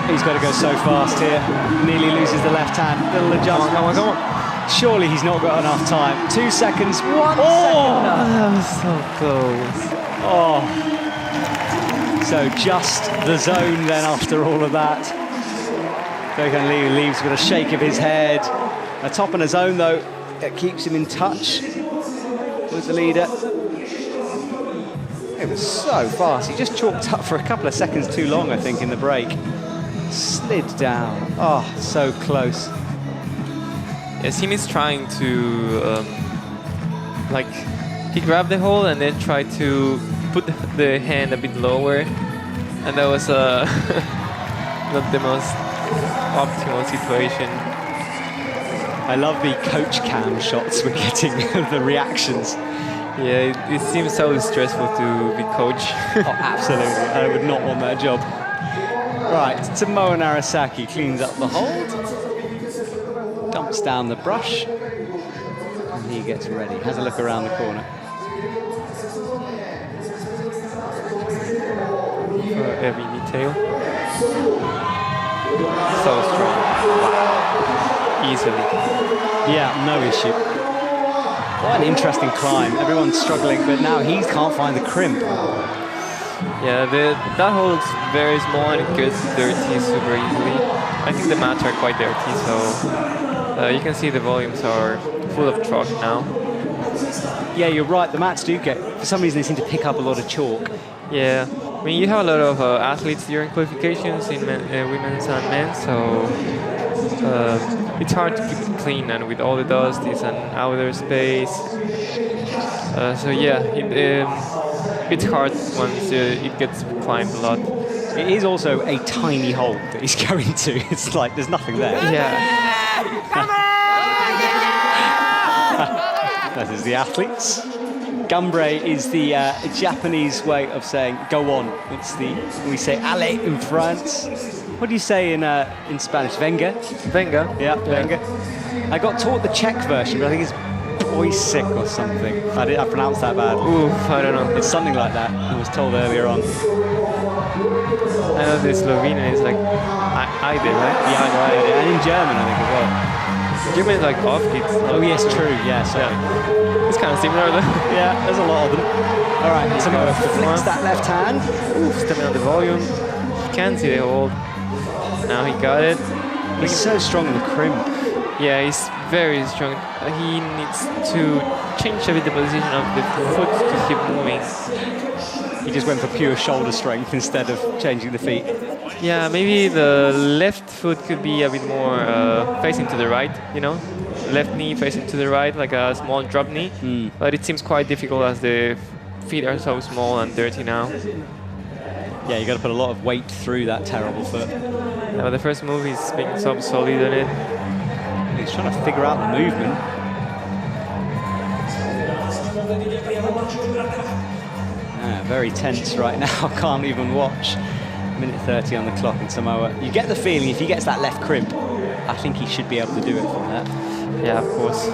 He's got to go so fast here. Nearly loses the left hand. Little adjustment. Come on. Surely he's not got enough time. 2 seconds, 1 second. That was so close. Oh. So just the zone then after all of that. Dohyun Lee leaves with a shake of his head. A top in a zone though, it keeps him in touch with the leader. It was so fast. He just chalked up for a couple of seconds too long, I think, in the break. Slid down. Oh, so close. Yes, him is trying to, he grabbed the hold and then tried to put the hand a bit lower. And that was not the most optimal situation. I love the coach cam shots we're getting of the reactions. Yeah, it seems so stressful to be coach. Oh, absolutely. I would not want that job. Right, Tomoa Narasaki cleans up the hold, dumps down the brush, and he gets ready. Has a look around the corner. For every detail. So strong. Easily. Yeah, no issue. What an interesting climb. Everyone's struggling, but now he can't find the crimp. Yeah, that hold is very small and it gets dirty super easily. I think the mats are quite dirty, so you can see the volumes are full of chalk now. Yeah, you're right. The mats do get, for some reason, they seem to pick up a lot of chalk. Yeah, I mean, you have a lot of athletes during qualifications in women's and men's, so it's hard to keep it clean, and with all the dust, it's an outer space. So yeah, it's hard once it gets climbed a lot. It is also a tiny hole that he's going to. It's like there's nothing there. Yeah. That is the athletes. Gambre is the Japanese way of saying go on. It's we say allez in France. What do you say in Spanish? Venga? Venga. Yeah, venga. I got taught the Czech version, but I think it's boisic or something. I pronounced that bad. Ooh, I don't know. It's something like that. I was told earlier on. I know the Slovenian is like Ide, right? Yeah, I know Ide. And in German, I think as well. German is like off kids. Oh yes, true. Yeah, sorry. Yeah. It's kind of similar though. Yeah, there's a lot of them. All right, Tomoa flicks that left hand. Ooh, stepping on the volume. He can't see the hold. Now he got it. He's so strong in the crimp. Yeah, he's very strong. He needs to change a bit the position of the foot to keep moving. He just went for pure shoulder strength instead of changing the feet. Yeah, maybe the left foot could be a bit more facing to the right, you know? Left knee facing to the right, like a small drop knee. But it seems quite difficult as the feet are so small and dirty now. Yeah, you got to put a lot of weight through that terrible foot. Yeah, but the first move is being so solid on it. He's trying to figure out the movement. Very tense right now. Can't even watch. Minute 30 on the clock in Tomoa. You get the feeling if he gets that left crimp, I think he should be able to do it from there. Yeah, of course.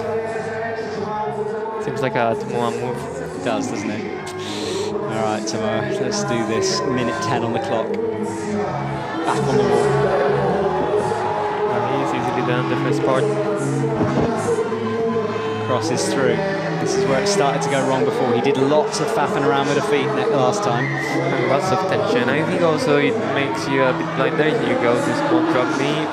Seems like a Tomoa move. It does, doesn't it? All right, Tomoa, let's do this. Minute 10 on the clock. Back on the wall. He's easily done the first part. Crosses through. This is where it started to go wrong before. He did lots of faffing around with the feet last time. And lots of tension. I think also it makes you a bit blinder. You go to small drop knee.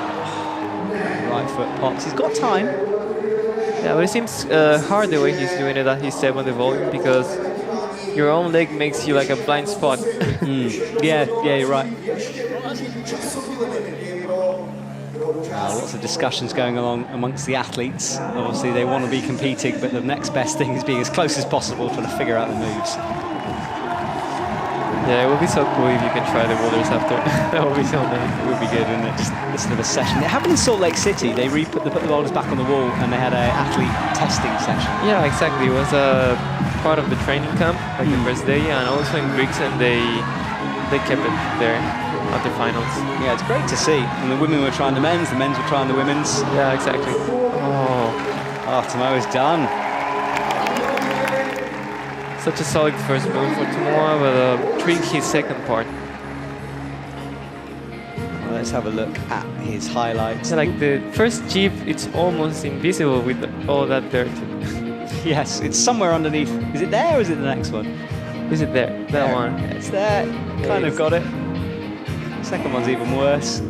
Right foot pops. He's got time. Yeah, but it seems hard the way he's doing it at his step on the volume because your own leg makes you like a blind spot. Yeah, you're right. Lots of discussions going along amongst the athletes. Obviously, they want to be competing, but the next best thing is being as close as possible, trying to figure out the moves. Yeah, it would be so cool if you can try the boulders after. That would be so nice. It would be good, wouldn't it? Just listen to the session. It happened in Salt Lake City. They put the boulders back on the wall, and they had an athlete testing session. Yeah, exactly. It was a part of the training camp, like the first day, and also in Brixton they kept it there at the finals. Yeah, it's great to see. And the women were trying the men's were trying the women's. Yeah, exactly. Oh, Tomoa's done. Such a solid first move for Tomoa, but a tricky second part. Well, let's have a look at his highlights. Yeah, like the first jeep, it's almost invisible with all that dirt. Yes, it's somewhere underneath. Is it there or is it the next one? Is it there? That one. Yeah, it's there. Kind of got it. Second one's even worse.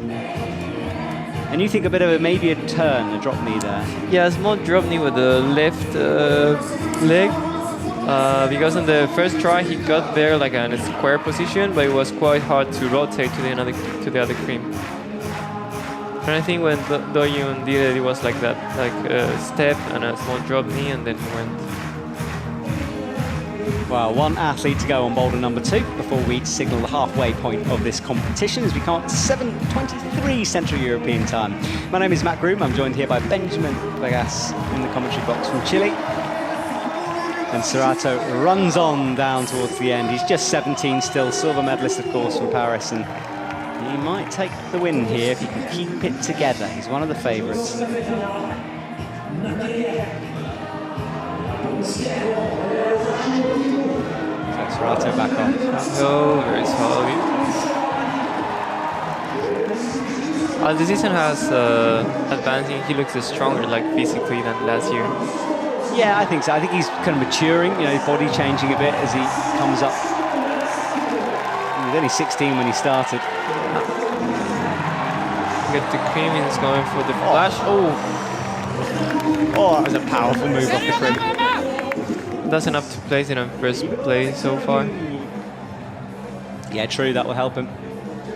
And you think a bit of maybe a turn, a drop knee there. Yeah, a small drop knee with the left leg. Because on the first try he got there like in a square position, but it was quite hard to rotate to the other cream. And I think when Dohyun did it, it was like that, like a step and a small drop knee, and then he went. Well, one athlete to go on boulder number 2 before we signal the halfway point of this competition as we come up to 7:23 Central European time. My name is Matt Groom. I'm joined here by Benjamin Vegas in the commentary box from Chile. And Sorato runs on down towards the end. He's just 17 still, silver medalist, of course, from Paris. And he might take the win here if he can keep it together. He's one of the favourites. So Sorato back on. Oh, very solid. As the season has advancing, he looks stronger, like physically, than last year. Yeah, I think so. I think he's kind of maturing, you know, his body changing a bit as he comes up. He was only 16 when he started. Get the cream, he's going for the flash. Oh, that was a powerful move off the cream. That's enough to place in a first place so far. Yeah, true, that will help him.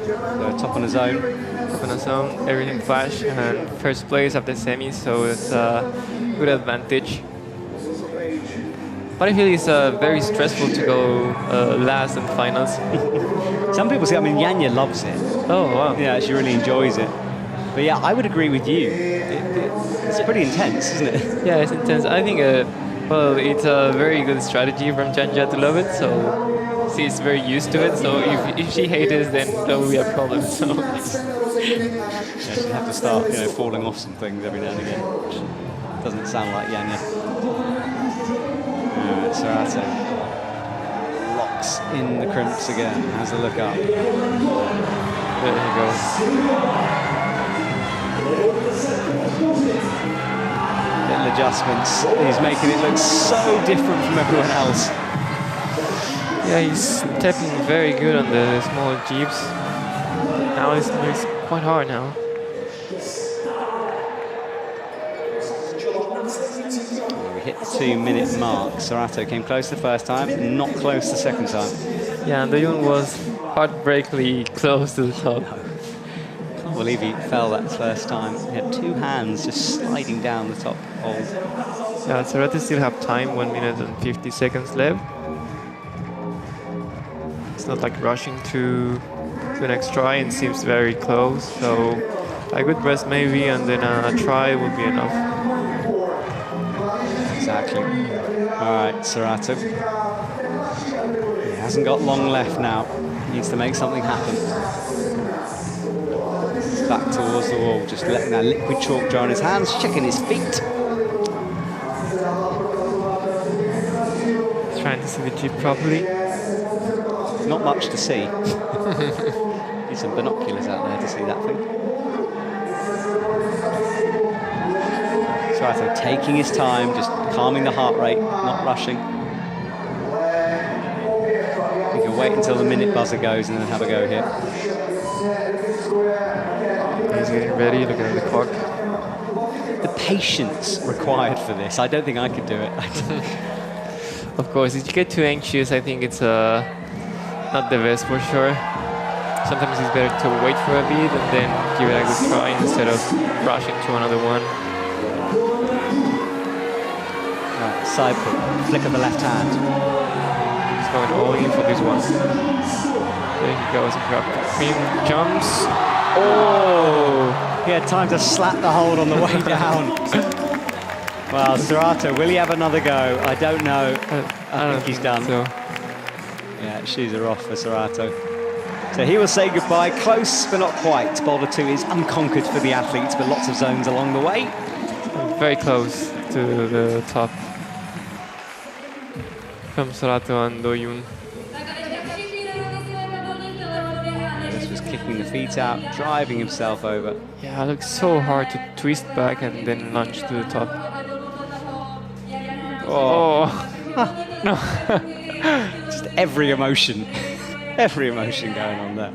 So top on his own. Top on his own, everything flash, and first place of the semis, so it's a good advantage. But I feel it's very stressful to go last in finals. Some people say, I mean, Yanya loves it. Oh, wow. Yeah, she really enjoys it. But yeah, I would agree with you. It's pretty intense, isn't it? Yeah, it's intense. I think, well, it's a very good strategy from Janja to love it, so she's very used to it. So if she hates it, then that will be a problem. So yeah, she'd have to start, you know, falling off some things every now and again, which doesn't sound like Yanya. Sorato locks in the crimps again, has a look up. There he goes. Little adjustments. He's making it look so different from everyone else. Yeah, he's stepping very good on the small jeeps. Now it's quite hard now. We hit the 2-minute mark. Sorato came close the first time, not close the second time. Yeah, and Dohyun was heartbreakingly close to the top. Can't believe he fell that first time. He had two hands just sliding down the top hold. Yeah, Sorato still have time, 1 minute and 50 seconds left. It's not like rushing to the next try, and seems very close. So a good rest maybe, and then a try would be enough. Exactly. All right, Sorato. He hasn't got long left now. He needs to make something happen. Back towards the wall, just letting that liquid chalk dry on his hands, checking his feet. Trying to see the jeep properly. Not much to see. Need some binoculars out there to see that thing. Sorato taking his time, just calming the heart rate, not rushing. You can wait until the minute buzzer goes and then have a go here. He's getting ready, looking at the clock. The patience required for this, I don't think I could do it. Of course, if you get too anxious, I think it's not the best for sure. Sometimes it's better to wait for a bit and then give it a good try instead of rushing to another one. Right, side pull, flick of the left hand. He's going all in for this one. There he goes, jumps. Oh! He had time to slap the hold on the way down. Well, Sorato, will he have another go? I don't know. I think he's done. So. Yeah, shoes are off for Sorato. So he will say goodbye. Close, but not quite. Boulder 2 is unconquered for the athletes, but lots of zones along the way. Very close to the top from Sorato and Dohyun. This was kicking the feet out, driving himself over. Yeah, it looks so hard to twist back and then lunge to the top. Oh, no. Just every emotion going on there.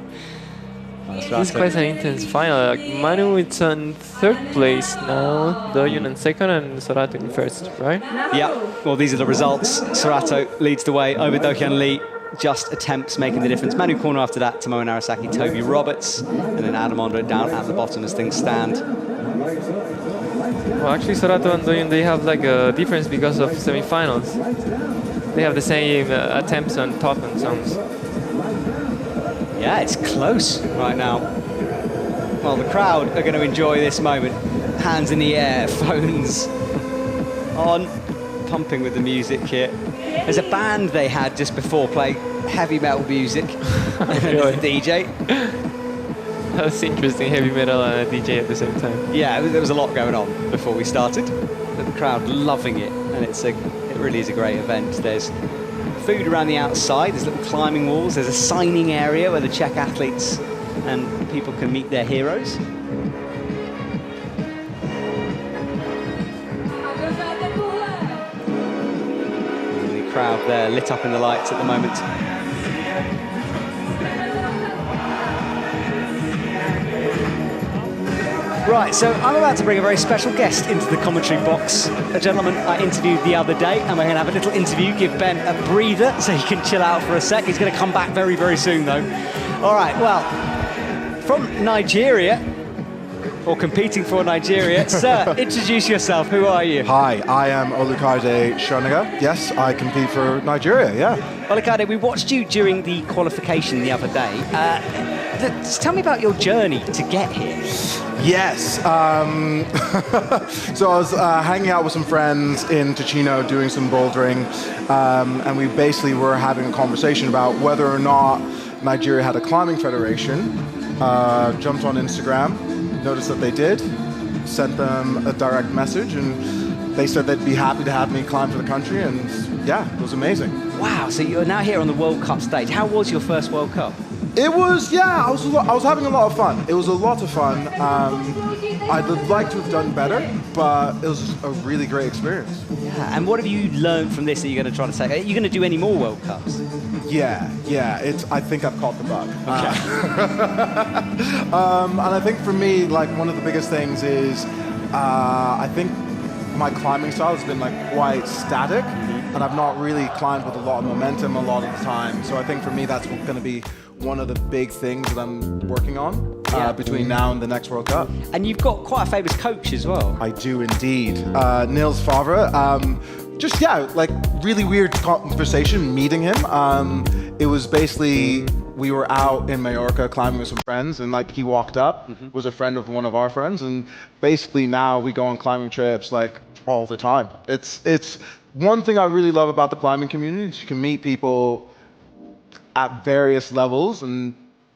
This is quite an intense final. Like, Manu is on third place now, Dohyun in second, and Sorato in first, right? Yeah, well, these are the results. Sorato leads the way over Dohyun Lee. Just attempts making the difference. Manu Cornu after that, Tomoa Narasaki, Toby Roberts, and then Ondra down at the bottom as things stand. Well, actually, Sorato and Dohyun, they have like a difference because of semifinals. They have the same attempts on top and zones. Yeah, it's close right now. Well, the crowd are going to enjoy this moment. Hands in the air, phones on, pumping with the music here. There's a band they had just before playing heavy metal music. And there's a DJ. That's interesting, heavy metal and a DJ at the same time. Yeah, there was a lot going on before we started. But the crowd loving it, and it really is a great event. There's food around the outside, there's little climbing walls, there's a signing area where the Czech athletes and people can meet their heroes. And the crowd there lit up in the lights at the moment. Right, so I'm about to bring a very special guest into the commentary box. A gentleman I interviewed the other day, and we're going to have a little interview, give Ben a breather so he can chill out for a sec. He's going to come back very, very soon, though. All right, well, from Nigeria, or competing for Nigeria, sir, introduce yourself. Who are you? Hi, I am Olukade Shonaga. Yes, I compete for Nigeria, yeah. Olukade, we watched you during the qualification the other day. Just tell me about your journey to get here. Yes. So I was hanging out with some friends in Ticino doing some bouldering, and we basically were having a conversation about whether or not Nigeria had a climbing federation. Jumped on Instagram, noticed that they did, sent them a direct message, and they said they'd be happy to have me climb for the country, and yeah, it was amazing. Wow, so you're now here on the World Cup stage. How was your first World Cup? It was, yeah, I was having a lot of fun. It was a lot of fun. I'd like to have done better, but it was a really great experience. Yeah, and what have you learned from this that you're going to try to say? Are you going to do any more World Cups? Yeah, I think I've caught the bug. Okay. And I think for me, like, one of the biggest things is, I think my climbing style has been like quite static. and I've not really climbed with a lot of momentum a lot of the time. So I think for me, that's going to be one of the big things that I'm working on between now and the next World Cup. And you've got quite a famous coach as well. I do indeed. Nils Favre. Just, like really weird conversation meeting him. It was basically, we were out in Mallorca climbing with some friends, and like he walked up, was a friend of one of our friends, and basically now we go on climbing trips like all the time. It's one thing I really love about the climbing community is you can meet people at various levels, and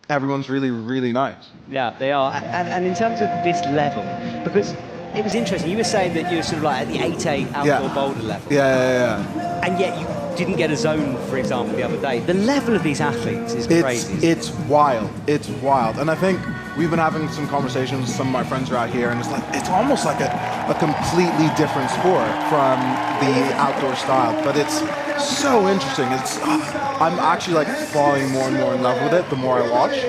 everyone's really, really nice. Yeah, they are. And in terms of this level, because it was interesting, you were saying that you were sort of like at the 8A outdoor boulder level. Yeah. And yet you didn't get a zone, for example, the other day. The level of these athletes is crazy. It's wild. It's wild. And I think we've been having some conversations, some of my friends are out here, and it's like, it's almost like a completely different sport from the outdoor style, but it's so interesting. I'm actually like falling more and more in love with it the more I watch.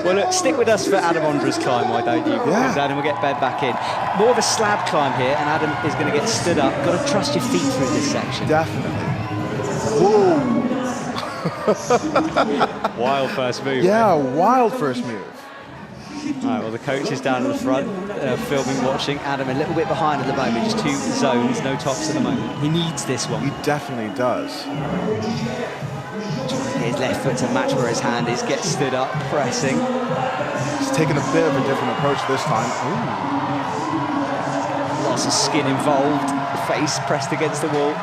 Well, look, stick with us for Adam Ondra's climb, why don't you? Because Adam will get bed back in. More of a slab climb here, and Adam is going to get stood up. Got to trust your feet through this section. Definitely. Whoa. Wild first move. Yeah, wild first move. All right, well, the coach is down at the front, filming, watching. Adam a little bit behind at the moment, just 2 zones, no tops at the moment. He needs this one. He definitely does. His left foot to match where his hand is, gets stood up, pressing. He's taking a bit of a different approach this time. Ooh. Lots of skin involved, face pressed against the wall.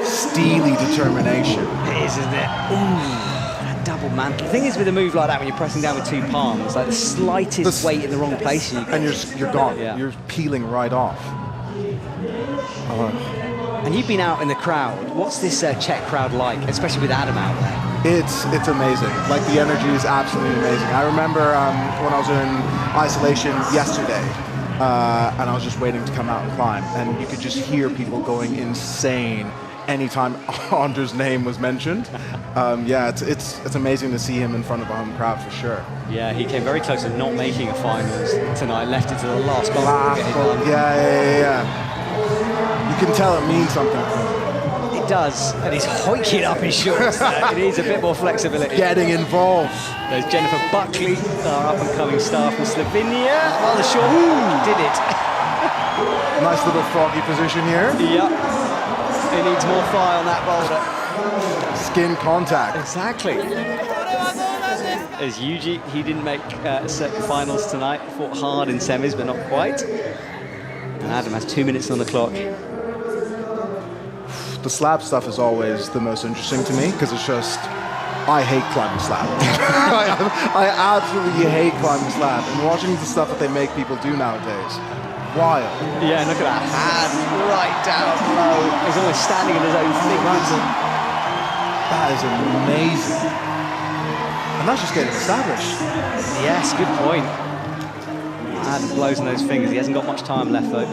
Steely determination. It is, isn't it? Ooh, double mantle. The thing is with a move like that, when you're pressing down with 2 palms, like the slightest weight in the wrong place, and you're gone. Yeah. You're peeling right off. And you've been out in the crowd. What's this Czech crowd like, especially with Adam out there? It's amazing. Like, the energy is absolutely amazing. I remember when I was in isolation yesterday, and I was just waiting to come out and climb, and you could just hear people going insane anytime Ondra's name was mentioned. It's amazing to see him in front of a home crowd for sure. Yeah, he came very close to not making a finals tonight, left it to the last goal. Yeah. You can tell it means something to him. It does, and he's hoiking up his shorts. It needs a bit more flexibility. Getting involved. There's Jennifer Buckley, our up-and-coming star from Slovenia. Well, the short did it. Nice little froggy position here. Yep. He needs more thigh on that boulder. Skin contact. Exactly. As Yuji, he didn't make finals tonight. Fought hard in semis, but not quite. And Adam has 2 minutes on the clock. The slab stuff is always the most interesting to me, because it's just, I hate climbing slab. I absolutely hate climbing slab. And watching the stuff that they make people do nowadays, wild. Yeah, look at that hand right down low. He's almost standing in his own fingers. That is amazing. And that's just getting established. Yes, good point. Adam blows on those fingers. He hasn't got much time left though.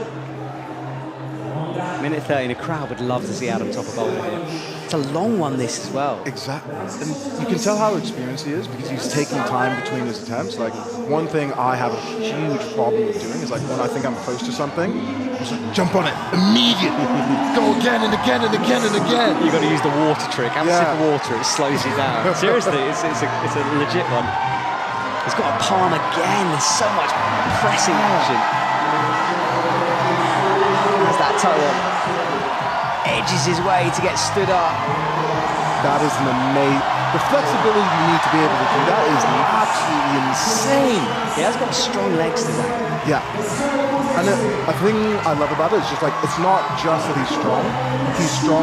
Minute 30, and a crowd would love to see Adam top a boulder here. It's a long one, this as well. Exactly. And you can tell how experienced he is because he's taking time between his attempts. Like, one thing I have a huge problem with doing is, like, when I think I'm close to something, just like, jump on it immediately. Go again and again and again and again. You've got to use the water trick. Have a sip of water, it slows you down. Seriously, it's a legit one. He's got a palm again. There's so much pressing action. Has that toe on. Edges his way to get stood up. That is an amazing... The flexibility you need to be able to do that is absolutely insane. He has got strong legs to that. Yeah. And a thing I love about it is just like, it's not just that he's strong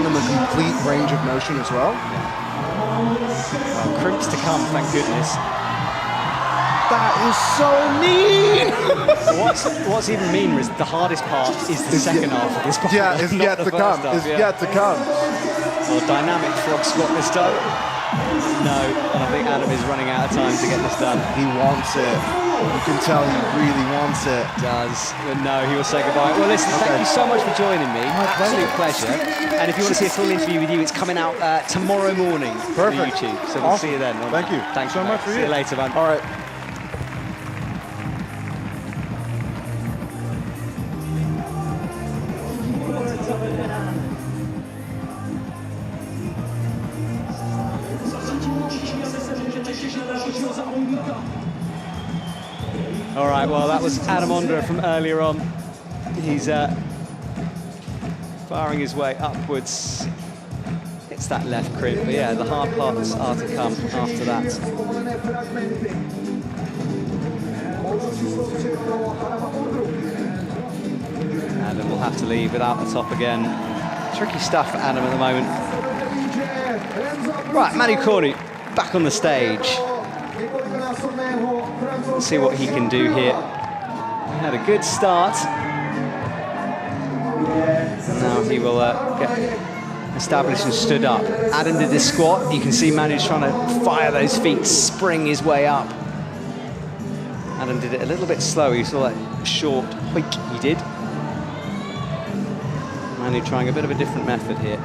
in the complete range of motion as well. Well, crimps to come, thank goodness. That is so mean! What's even meaner is the hardest part is the second half of this part. Yeah, it's yet to come. It's yet to come. Well, dynamic frog squat this time. No, and I think Adam is running out of time to get this done. He wants it. You can tell he really wants it. Does. But no, he will say goodbye. Well, listen, thank you so much for joining me. Absolute pleasure. And if you want to see a full interview with you, it's coming out tomorrow morning on YouTube. So we'll see you then. Thank you. Thanks so much for you. See you later, man. All right. All right, well, that was Adam Ondra from earlier on. He's firing his way upwards. It's that left crimp, but yeah, the hard parts are to come after that. Adam will have to leave without the top again. Tricky stuff for Adam at the moment. Right, Manu Cornu back on the stage. Let's see what he can do here. He had a good start. And now he will get established and stood up. Adam did this squat. You can see Manu's trying to fire those feet, spring his way up. Adam did it a little bit slow. You saw that short hoik he did. Manu trying a bit of a different method here,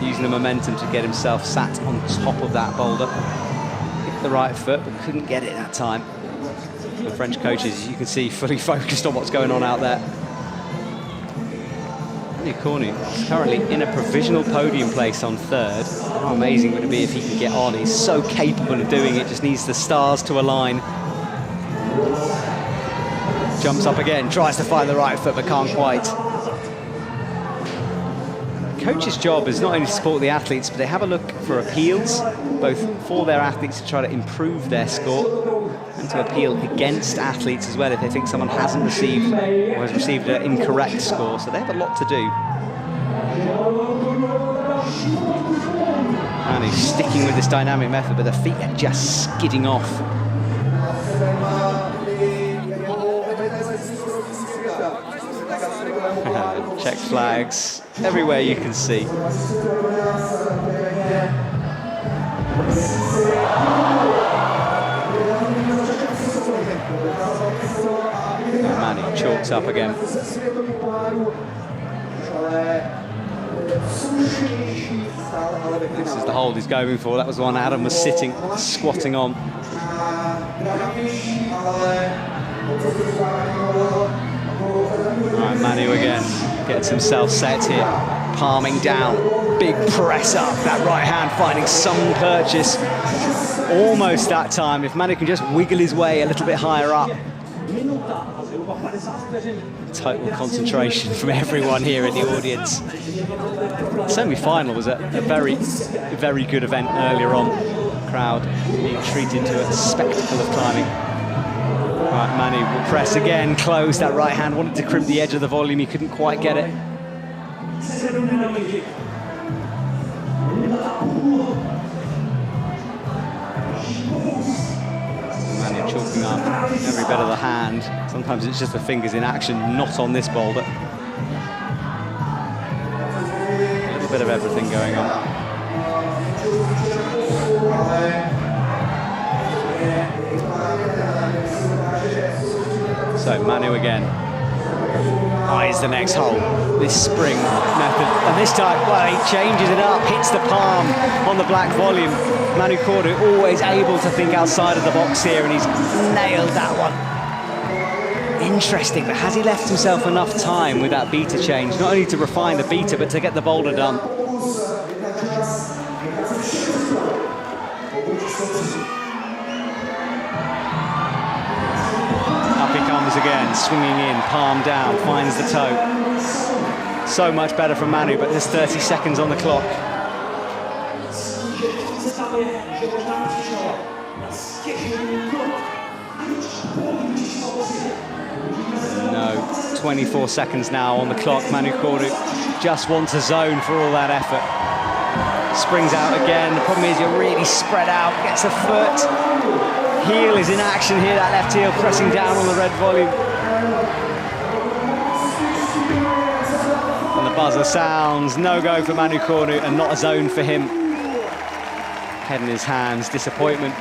using the momentum to get himself sat on top of that boulder. Hit the right foot, but couldn't get it that time. The French coaches, you can see, fully focused on what's going on out there. Cornu is currently in a provisional podium place on third. How amazing would it be if he could get on? He's so capable of doing it, just needs the stars to align. Jumps up again, tries to find the right foot, but can't quite. Coach's job is not only to support the athletes, but they have a look for appeals, both for their athletes to try to improve their score, and to appeal against athletes as well if they think someone hasn't received or has received an incorrect score. So they have a lot to do. And he's sticking with this dynamic method, but the feet are just skidding off. Czech flags everywhere you can see. Manu chalks up again. This is the hold he's going for. That was the one Adam was sitting, squatting on. Right, Manu again gets himself set here, palming down, big press up, that right hand finding some purchase. Almost that time, if Manu can just wiggle his way a little bit higher up. Total concentration from everyone here in the audience. Semi-final was a very, very good event earlier on. Crowd being treated to a spectacle of climbing. Right, Manu will press again, close that right hand, wanted to crimp the edge of the volume, he couldn't quite get it. Manu chalking up every bit of the hand. Sometimes it's just the fingers in action, not on this boulder. A little bit of everything going on. So Manu again eyes the next hole. This spring method, and this time, well, he changes it up, hits the palm on the black volume. Manu Cornu always able to think outside of the box here, and he's nailed that one. Interesting, but has he left himself enough time with that beater change, not only to refine the beater, but to get the boulder done? Again, swinging in, palm down, finds the toe. So much better from Manu, but there's 30 seconds on the clock. No, 24 seconds now on the clock. Manu Cornu just wants a zone for all that effort. Springs out again. The problem is you're really spread out, gets a foot. Heel is in action here, that left heel pressing down on the red volume. And the buzzer sounds, no go for Manu Cornu and not a zone for him. Head in his hands, disappointment.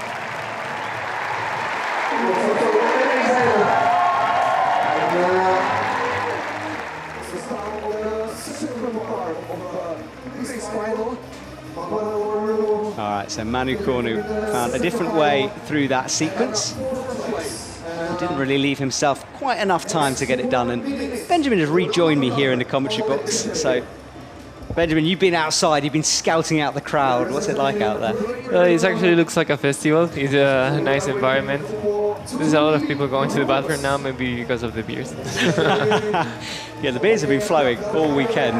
All right, so Manu Cornu found a different way through that sequence. He didn't really leave himself quite enough time to get it done, and Benjamin has rejoined me here in the commentary box, so Benjamin, you've been outside, you've been scouting out the crowd. What's it like out there? It actually looks like a festival. It's a nice environment. There's a lot of people going to the bathroom now, maybe because of the beers. Yeah, the beers have been flowing all weekend.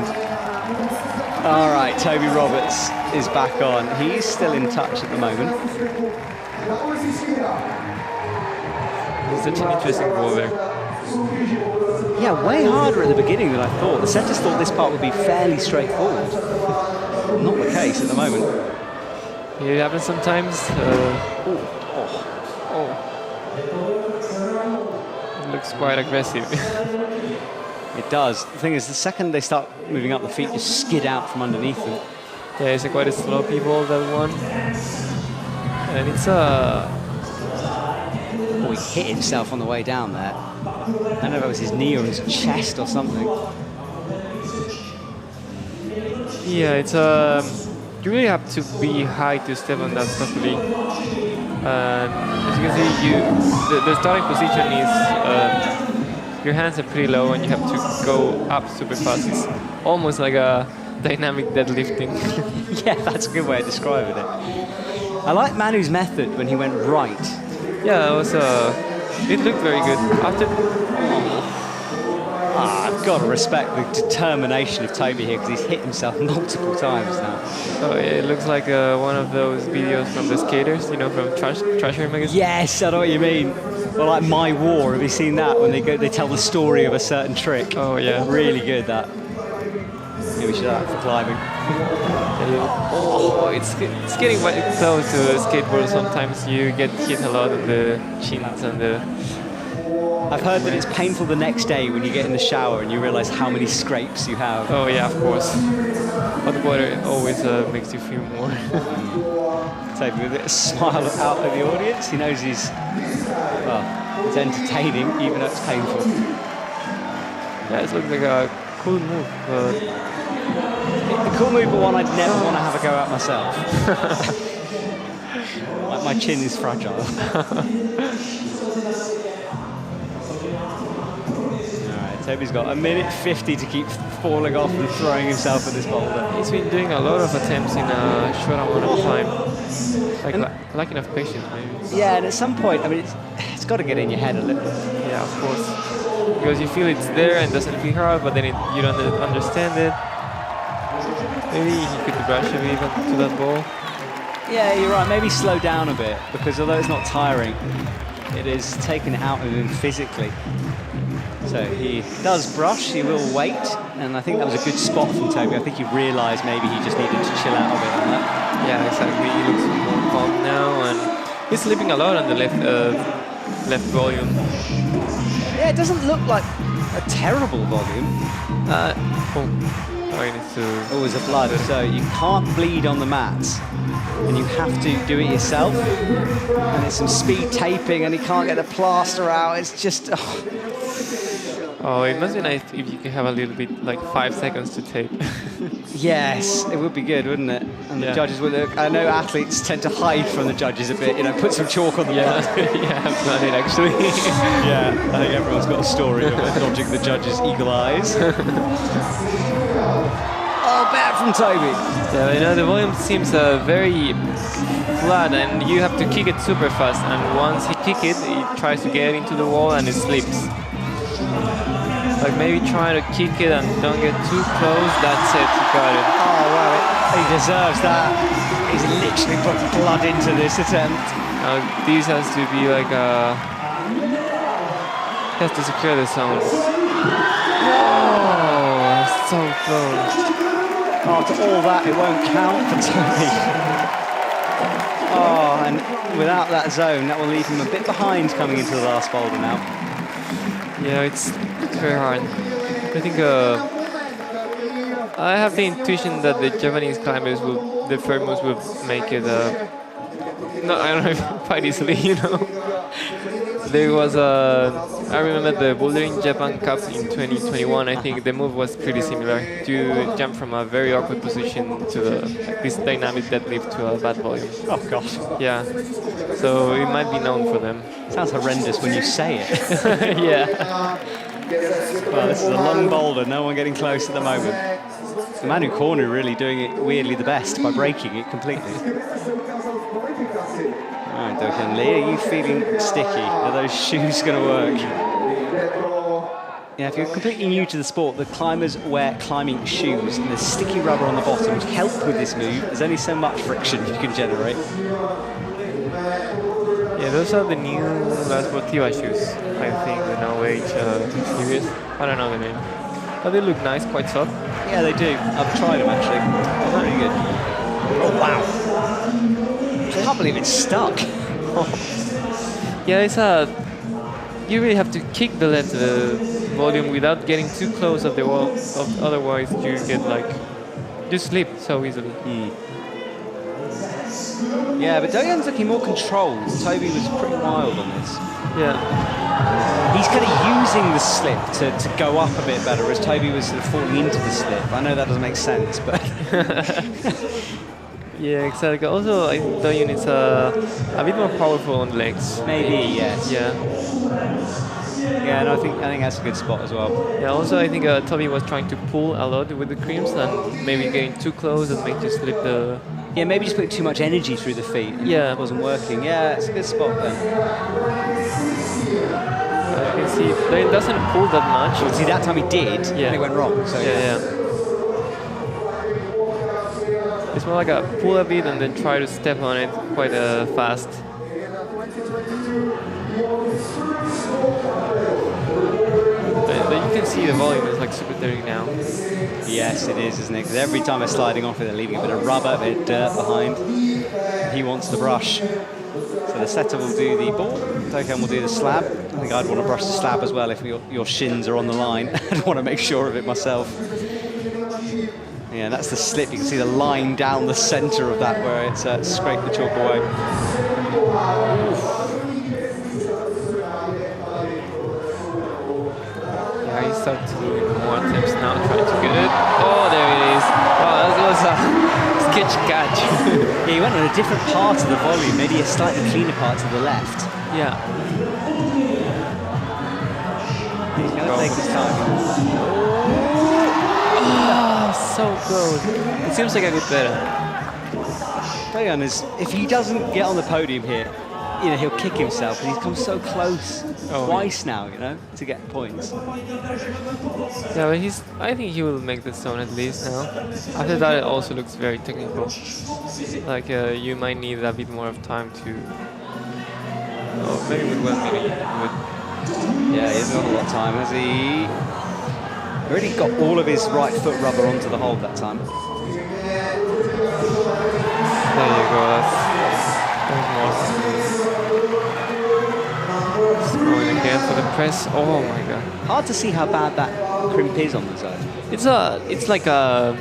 All right, Toby Roberts is back on. He's still in touch at the moment. It's such an interesting ball there. Yeah, way harder at the beginning than I thought. The setters thought this part would be fairly straightforward. Not the case at the moment. It happens sometimes. It looks quite aggressive. It does. The thing is, the second they start moving up, the feet just skid out from underneath them. Yeah, it's quite a sloppy ball, that one. And it's Oh, he hit himself on the way down there. I don't know if it was his knee or his chest or something. yeah, it's you really have to be high to step on that properly. And as you can see, the starting position is your hands are pretty low and you have to go up super fast. It's almost like a dynamic deadlifting. Yeah, that's a good way of describing it. I like Manu's method when he went right. Yeah, it was it looked very good. After I've got to respect the determination of Toby here because he's hit himself multiple times now. oh, yeah, it looks like one of those videos from the skaters, you know, from Trasher magazine. Yes, I know what you mean. Or like My War, have you seen that? When they tell the story of a certain trick. Oh yeah, Really good, that. Maybe we should have that for climbing. Oh, it's getting quite close to a skateboard. Sometimes you get hit a lot on the chins and the... I've heard that it's painful the next day when you get in the shower and you realise how many scrapes you have. Oh yeah, of course. Hot water always makes you feel more. Toby with a smile out at the audience. He knows he's entertaining, even though it's painful. Yeah, it looks like a cool move. A cool move, but one I'd never want to have a go at myself. My chin is fragile. Toby's got a minute 50 to keep falling off and throwing himself at this boulder. He's been doing a lot of attempts in a short amount of time. Like enough patience, maybe. Yeah, and at some point, I mean, it's got to get in your head a little. Yeah, of course. Because you feel it's there and doesn't feel hard, but then you don't understand it. Maybe he could rush a bit to that ball. Yeah, you're right. Maybe slow down a bit, because although it's not tiring, it is taking it out of him physically. So he does brush, he will wait, and I think that was a good spot from Toby. I think he realised maybe he just needed to chill out a bit on that. Yeah, exactly. He looks more calm now, and he's slipping a lot on the left volume. Yeah, it doesn't look like a terrible volume. Always a blood, so you can't bleed on the mats, and you have to do it yourself. And it's some speed taping, and he can't get the plaster out. It's just... Oh, it must be nice if you could have a little bit, like 5 seconds to tape. Yes, it would be good, wouldn't it? And the judges would look. I know athletes tend to hide from the judges a bit, you know, put some chalk on the blood. Yeah, I've done it actually. Yeah, I think everyone's got a story of dodging the judges' eagle eyes. Oh, bad from Toby. Yeah, you know, the volume seems very flat, and you have to kick it super fast. And once he kick it, he tries to get into the wall and it slips. Like maybe try to kick it and don't get too close. That's it, he got it. Oh wow, he deserves that. He's literally put blood into this attempt. This has to be like a... He has to secure the zone. Oh, so close. After all that, it won't count for Toby. Oh, and without that zone, that will leave him a bit behind coming into the last boulder now. Yeah, it's very hard. I think I have the intuition that the Japanese climbers the firmos will make it. No, I don't know, quite easily, you know. There was I remember the Boulder in Japan Cup in 2021. I think the move was pretty similar. To jump from a very awkward position to this dynamic deadlift to a bad volume. Oh gosh. Yeah. So it might be known for them. Sounds horrendous when you say it. Yeah. Well, this is a long boulder. No one getting close at the moment. Manu Cornu really doing it weirdly the best by breaking it completely. All right, Dohyun Lee, are you feeling sticky? Are those shoes going to work? Yeah, if you're completely new to the sport, the climbers wear climbing shoes, and there's sticky rubber on the bottom to help with this move. There's only so much friction you can generate. Yeah, those are the new La Sportiva shoes, I think, the No Age series. I don't know the name. But they look nice, quite soft. Yeah, they do. I've tried them, actually. They're pretty good. Oh, wow. I can't believe it's stuck. Yeah, it's you really have to kick the left volume without getting too close of the wall. Otherwise, you get you slip so easily. Yeah, but Dohyun's looking more controlled. Toby was pretty wild on this. Yeah. He's kind of using the slip to go up a bit better, whereas Toby was sort of falling into the slip. I know that doesn't make sense, but... Yeah, exactly. Also, I think Dohyun is a bit more powerful on legs. Maybe, yes. Yeah. Yeah, and I think that's a good spot as well. Yeah, also I think Toby was trying to pull a lot with the creams and maybe getting too close and make you slip the... Yeah, maybe just put too much energy through the feet. Yeah. It wasn't working. Yeah, it's a good spot then. You can see Dohyun doesn't pull that much. Well, see, that time he did, yeah. and it went wrong. So yeah. It's more like a pull a bit and then try to step on it quite fast. But you can see the volume is super dirty now. Yes, it is, isn't it? Because every time they're sliding off it, they're leaving a bit of rubber, a bit of dirt behind. He wants the brush. So the setter will do the ball, Dohyun will do the slab. I think I'd want to brush the slab as well if your shins are on the line. I'd want to make sure of it myself. Yeah, that's the slip. You can see the line down the center of that where it's scraped the chalk away. Yeah, he started to do more attempts now, trying to get it. Oh, there it is. Wow, that was a sketch catch. Yeah, he went on a different part of the volume, maybe a slightly cleaner part to the left. Yeah. He's going to take his time. So close. It seems like I got better. Dohyun is, if he doesn't get on the podium here, he'll kick himself, and he's come so close twice now, to get points. Yeah, but I think he will make the zone at least now. After that, it also looks very technical. You might need a bit more of time to... Oh, maybe with 1 minute. Yeah, he hasn't got a lot of time, has he? Already got all of his right foot rubber onto the hold that time. There you go, that's more. Just going again for the press. Oh my god. Hard to see how bad that crimp is on the side. It's like a...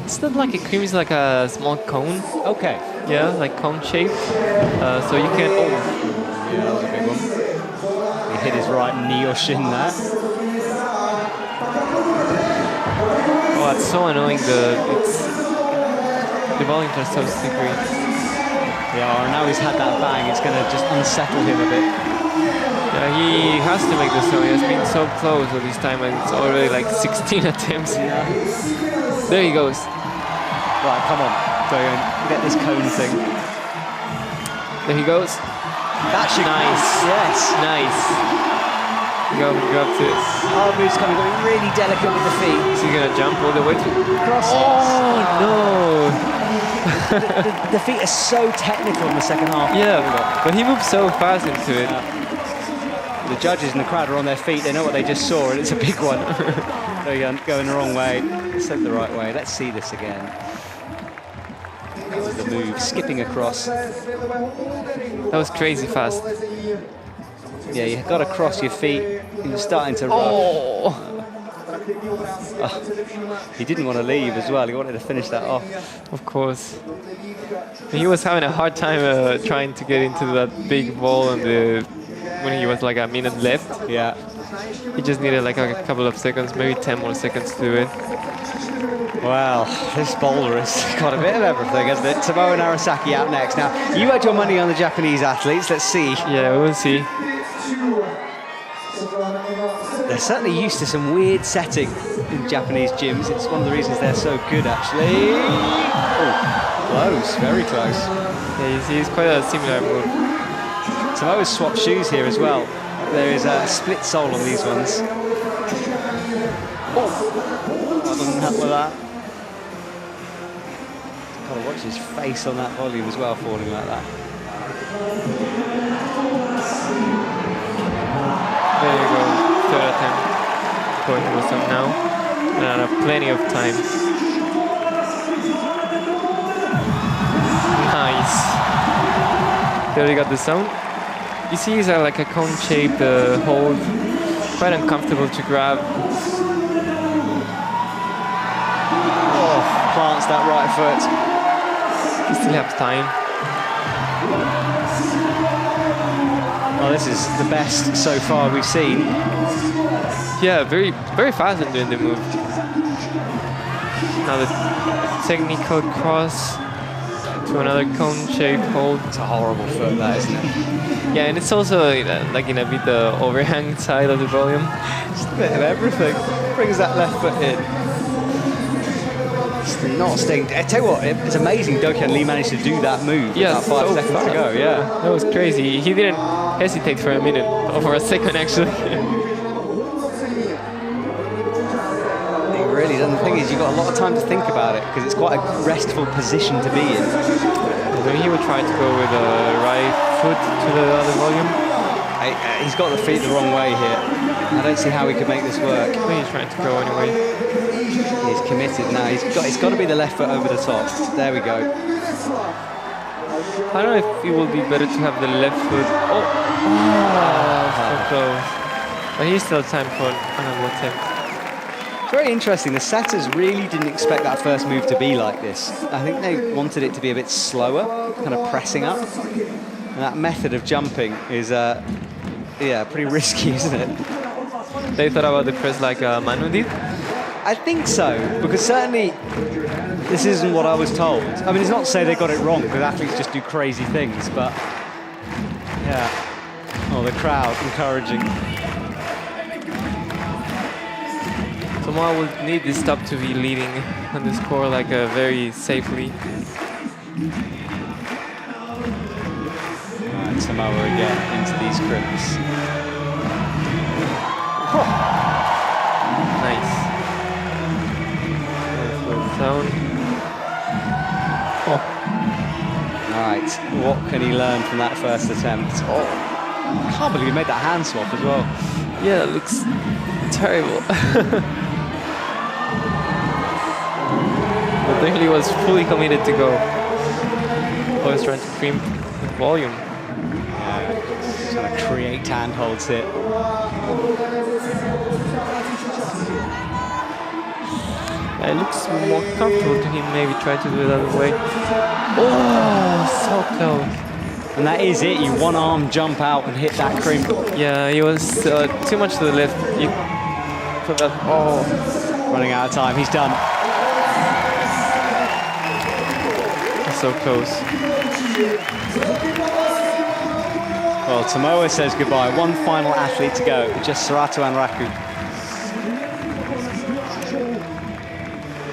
It's not like a cream, it's like a small cone. Okay. Yeah, like cone shape. So you can... Oh. Yeah, that was a big one. He hit his right knee or shin there. Oh, it's so annoying. The volumes are so slippery. Yeah, and now he's had that bang, it's going to just unsettle him a bit. Yeah, he has to make the zone. He has been so close all this time, and it's already like 16 attempts. Yeah. There he goes. Right, come on, Dohyun, get this cone thing. There he goes. That should nice. Yes. Nice. Go up to it. Our move's coming, going really delicate with the feet. Is he gonna jump all the way to cross? Oh no! the feet are so technical in the second half. Yeah, but he moves so fast into it. The judges and the crowd are on their feet. They know what they just saw, and it's a big one. They're going the wrong way. Instead the right way. Let's see this again. This is the move, skipping across. That was crazy fast. Yeah, you've got to cross your feet. He was starting to rush. Oh. He didn't want to leave as well. He wanted to finish that off. Of course. He was having a hard time trying to get into that big ball when he was like a minute left. Yeah. He just needed like a couple of seconds, maybe 10 more seconds to do it. Well, this Boulder has got a bit of everything, hasn't it? Tomoa and Narasaki out next. Now, you had your money on the Japanese athletes. Let's see. Yeah, we will see. They're certainly used to some weird setting. in Japanese gyms. It's one of the reasons they're so good, actually. Oh, close, very close. Yeah, he's quite a similar move. Tomoa's swapped shoes here as well. There is a split sole on these ones. Oh, that doesn't help with that. Gotta watch his face on that volume as well, falling like that. There you go, third attempt. Going for some now, and I have plenty of time. Nice. There we got the zone. You see, it's like a cone-shaped hold, quite uncomfortable to grab. Oh, plants that right foot. You still have time. Well, this is the best so far we've seen. Yeah, very, very fast in doing the move. Now the technical cross to another cone-shaped hold. It's a horrible foot, that, isn't it? Yeah, and it's also like in a bit the overhang side of the volume. Just a bit of everything. Brings that left foot in. It's not staying. I tell you what, it's amazing Dohyun Lee managed to do that move. Yeah, about 5 so seconds fast. to go. Yeah, That was crazy. He didn't hesitate for a minute, or for a second actually. he really doesn't. The thing is, you've got a lot of time to think about it because it's quite a restful position to be in. Then he would try to go with a right foot to the other volume. He's got the feet the wrong way here. I don't see how he could make this work. I think he's trying to go anyway. He's committed now. It's got to be the left foot over the top. There we go. I don't know if it will be better to have the left foot. Oh, so close. But he's still time for another attempt. It's very interesting. The setters really didn't expect that first move to be like this. I think they wanted it to be a bit slower, kind of pressing up. And that method of jumping is, yeah, pretty risky, isn't it? They thought about the press like Manu did. I think so, because certainly this isn't what I was told. I mean, it's not to say they got it wrong, because athletes just do crazy things, but yeah. Oh, the crowd encouraging. Tomoa will need this stop to be leading on the score like very safely. Tomoa again into these grips. Nice. Zone. Oh. All right, what can he learn from that first attempt? Oh, I can't believe he made that hand swap as well. Yeah, it looks terrible. But then he was fully committed to go. Always trying to crimp the volume. Just trying to create handholds here. It looks more comfortable to him, maybe try to do it the other way. Oh, so close. And that is it, you one arm jump out and hit that crimp. Yeah, he was too much to the left. You put that, oh. Running out of time, he's done. So close. Well, Tomoa says goodbye. One final athlete to go, just Sorato Anraku.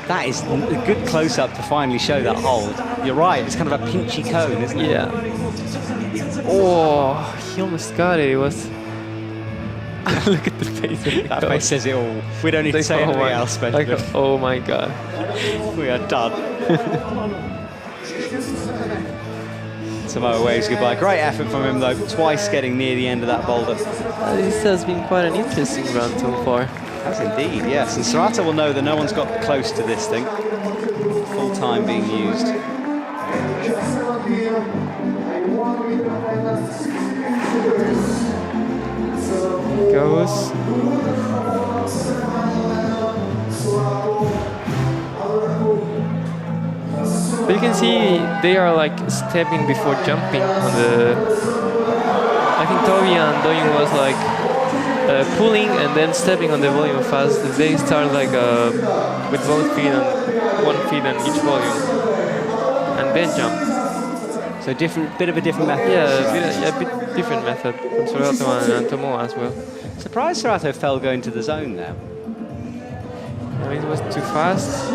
That is a good close-up to finally show that hold. You're right, it's kind of a pinchy cone, isn't it? Yeah. Oh, he almost got it. It was... Look at the face of the That coach. face says it all. We don't need to say anything else, Benjamin. Like, oh my god. We are done. Tomoa waves goodbye. Great effort from him, though. Twice getting near the end of that boulder. This has been quite an interesting run so far. Has indeed, yes. And Sorato will know that no one's got close to this thing. Full time being used. Goes. But you can see they are like stepping before jumping on the... I think Toby and Dohyun was like pulling and then stepping on the volume fast. They start like with both feet and one foot on each volume, and then jump. So bit of a different method. Yeah, a bit different method from Sorato and Tomoa as well. Surprised Sorato fell going to the zone there. I mean, it was too fast.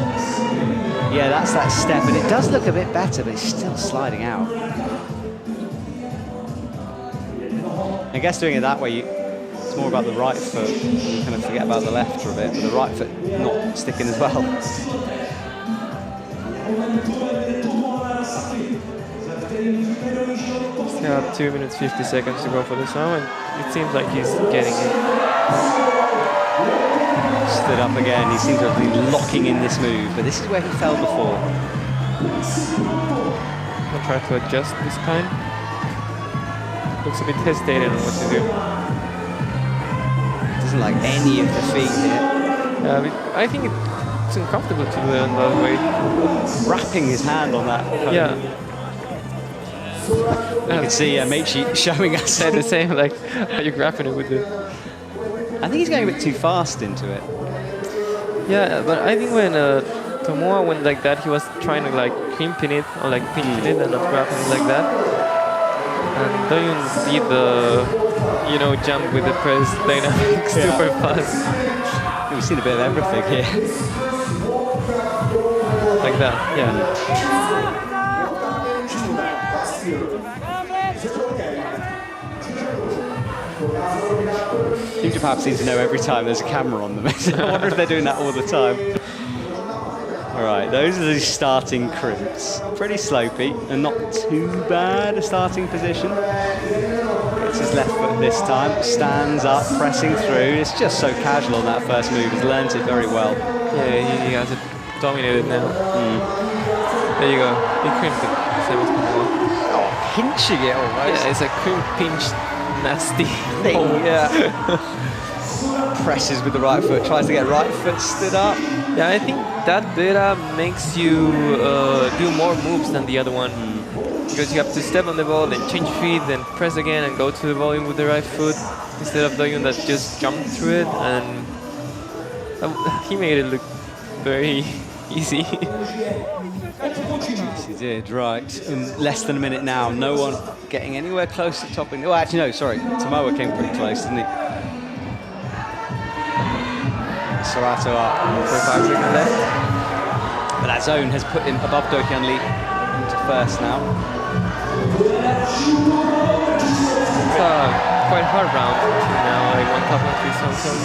Yeah, that's that step, and it does look a bit better, but it's still sliding out. I guess doing it that way, it's more about the right foot. You kind of forget about the left for a bit, but the right foot not sticking as well. Still have 2 minutes 50 seconds to go for the song, and it seems like he's getting it. Stood up again. He seems to have been locking in this move, but this is where he fell before. I'll try to adjust this time. Looks a bit hesitating on what to do. Doesn't like any of the feet here. I think it's uncomfortable to do it on that way. Wrapping his hand on that. Yeah. You can see Meichi showing us. They're the same, like, how you're grabbing it with it. I think he's going a bit too fast into it. Yeah, but I think when Tomoa went like that, he was trying to like crimping it or like pinching it and not grabbing it like that. And Dohyun did the, jump with the press dynamic super fast. We've seen a bit of everything here. Like that, yeah. Team Japan seems to know every time there's a camera on them. I wonder if they're doing that all the time. All right, those are the starting crimps. Pretty slopey and not too bad a starting position. It's his left foot this time, stands up, pressing through. It's just so casual on that first move. He's learned it very well. Yeah, he has it dominated now. There you go. He crimped it. Same as Tomoa. Oh, pinching it almost. Yeah, it's a crimp pinch nasty thing. Yeah. Presses with the right foot, tries to get right foot stood up. Yeah, I think that data makes you do more moves than the other one. Because you have to step on the ball, then change feet, then press again and go to the volume with the right foot instead of Dohyun that just jumped through it, and he made it look very easy. Yes, he did, right. In less than a minute now, no one getting anywhere close to topping. Oh, actually, no, sorry. Tomoa came pretty close, didn't he? Sorato up, 45 seconds left. But that zone has put him above Dohyun Lee into first now. It's a quite hard round now, like on top of this one, so we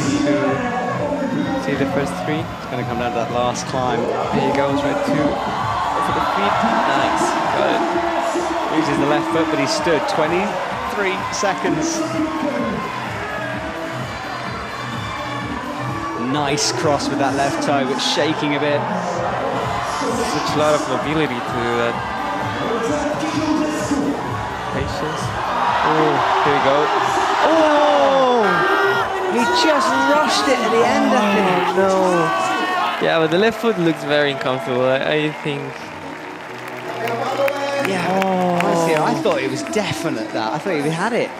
need to see the first three. It's going to come down to that last climb. There he goes, right to for the feet. Nice, got it. Uses the left foot, but he stood 23 seconds. Nice cross with that left toe, but shaking a bit. Such a lot of mobility to that. Patience. Oh, here we go. Oh! He just rushed it at the end, I think. No. Yeah, but the left foot looks very uncomfortable. I think. Yeah. Honestly, I thought it was definite that. I thought he had it.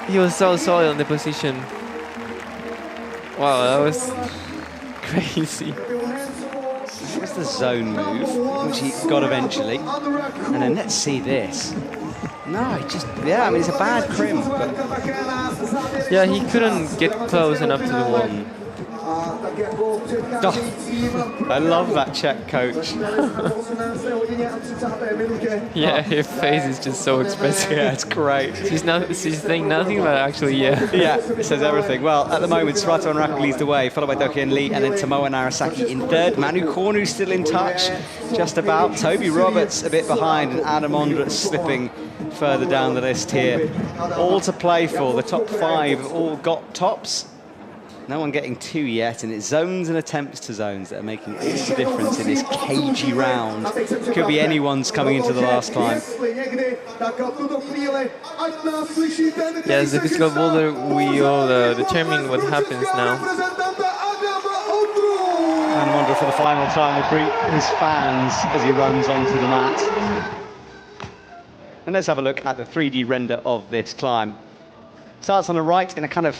He was so solid on the position. Wow, that was crazy. Here's the zone move, which he got eventually. And then let's see this. No, it just, yeah, I mean, it's a bad crimp, but... Yeah, he couldn't get close enough to the wall. Oh, I love that Czech coach. Yeah, her face is just so expressive. Yeah, it's great. She's saying nothing, but actually, yeah. Yeah, it says everything. Well, at the moment, Sorato Anraku leads the way, followed by Dohyun Lee, and then Tomoa Narasaki in third. Manu Cornu still in touch, just about. Toby Roberts a bit behind, and Ondra slipping further down the list here. All to play for. The top five have all got tops. No one getting two yet, and it's zones and attempts to zones that are making all the difference in this cagey round. Could be anyone's coming into the last climb. Yes, the physical Boulder, we all determine what happens now. And Ondra for the final time will greet his fans as he runs onto the mat. And let's have a look at the 3D render of this climb. Starts on the right in a kind of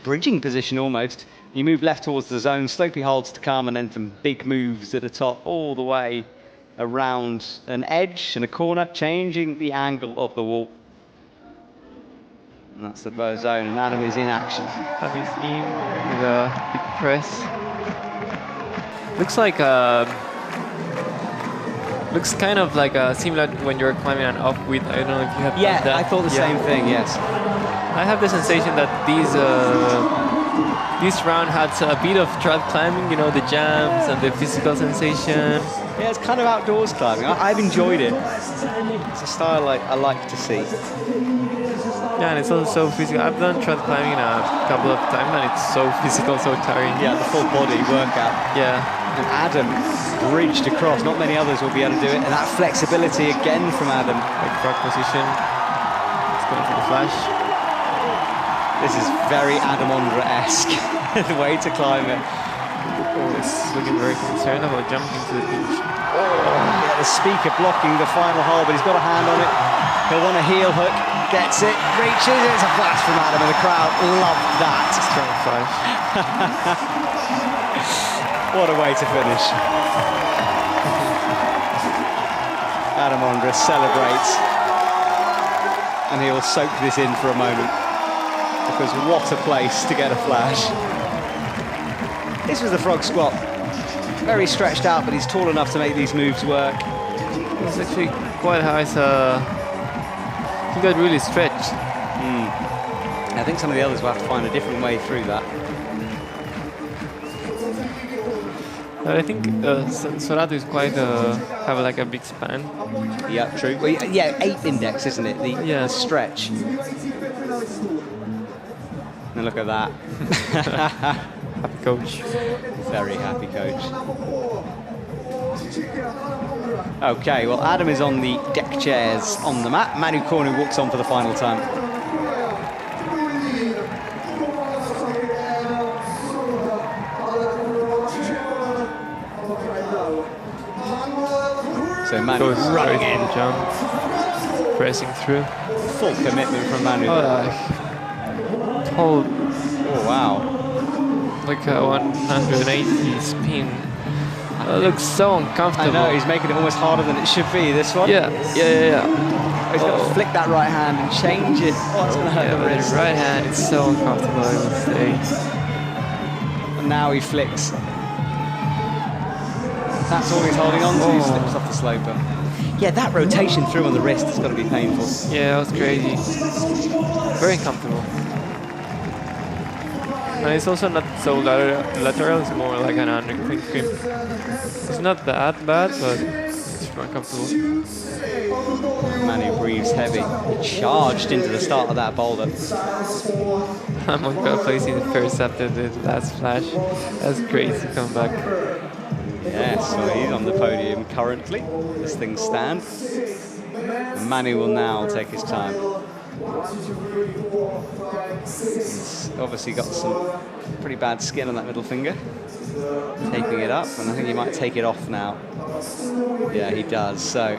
bridging position almost. You move left towards the zone, slopey holds to come, and then some big moves at the top all the way around an edge and a corner, changing the angle of the wall. And that's the bow zone, and Manu is in action. Have you seen the big press? Looks like looks kind of like similar when you're climbing an upwind. I don't know if you have Yeah, that. I thought the same thing. Yes. I have the sensation that this round had a bit of trad climbing, you know, the jumps and the physical sensation. Yeah, it's kind of outdoors climbing. I've enjoyed it. It's a style I like to see. Yeah, and it's also so physical. I've done trad climbing a couple of times, and it's so physical, so tiring. Yeah, the full body workout. Yeah. And Adam bridged across. Not many others will be able to do it. And that flexibility again from Adam. Like front position. It's going for the flash. This is very Adam Ondra-esque, the way to climb it. Oh, it's looking very concerned about jumping to the beach. Yeah, the speaker blocking the final hole, but he's got a hand on it. He'll want a heel hook, gets it, reaches it. It's a flash from Adam, and the crowd loved that. Strong flash. What a way to finish. Adam Ondra celebrates, and he'll soak this in for a moment, because what a place to get a flash. This was the frog squat. Very stretched out, but he's tall enough to make these moves work. It's actually quite high, so he got really stretched. I think some of the others will have to find a different way through that. But I think Sorato is quite have like a big span. Yeah, true. Well, yeah, 8 index, isn't it? The stretch. And look at that. Happy coach. Very happy coach. Okay, well, Adam is on the deck chairs on the mat. Manu Cornu walks on for the final time. So Manu running in. Jump, pressing through. Full commitment from Manu. Whole, oh, wow. like a 180 spin. Looks so uncomfortable. I know, he's making it almost harder than it should be, this one. Yeah. He's got to flick that right hand and change it. Oh, it's going to hurt the wrist. The right hand is so uncomfortable, I would say. And now he flicks. That's all he's holding on to. He slips off the sloper. Yeah, that rotation through on the wrist has got to be painful. Yeah, that was crazy. Very comfortable. And it's also not so lateral, it's more like an undercrimp. It's not that bad, but it's more comfortable. Manu breathes heavy. He charged into the start of that boulder. I'm on God placing the first after the last flash. That's crazy comeback. Yes, so he's on the podium currently, as things stand. Manu will now take his time. He's obviously got some pretty bad skin on that middle finger. Taping it up, and I think he might take it off now. Yeah, he does. So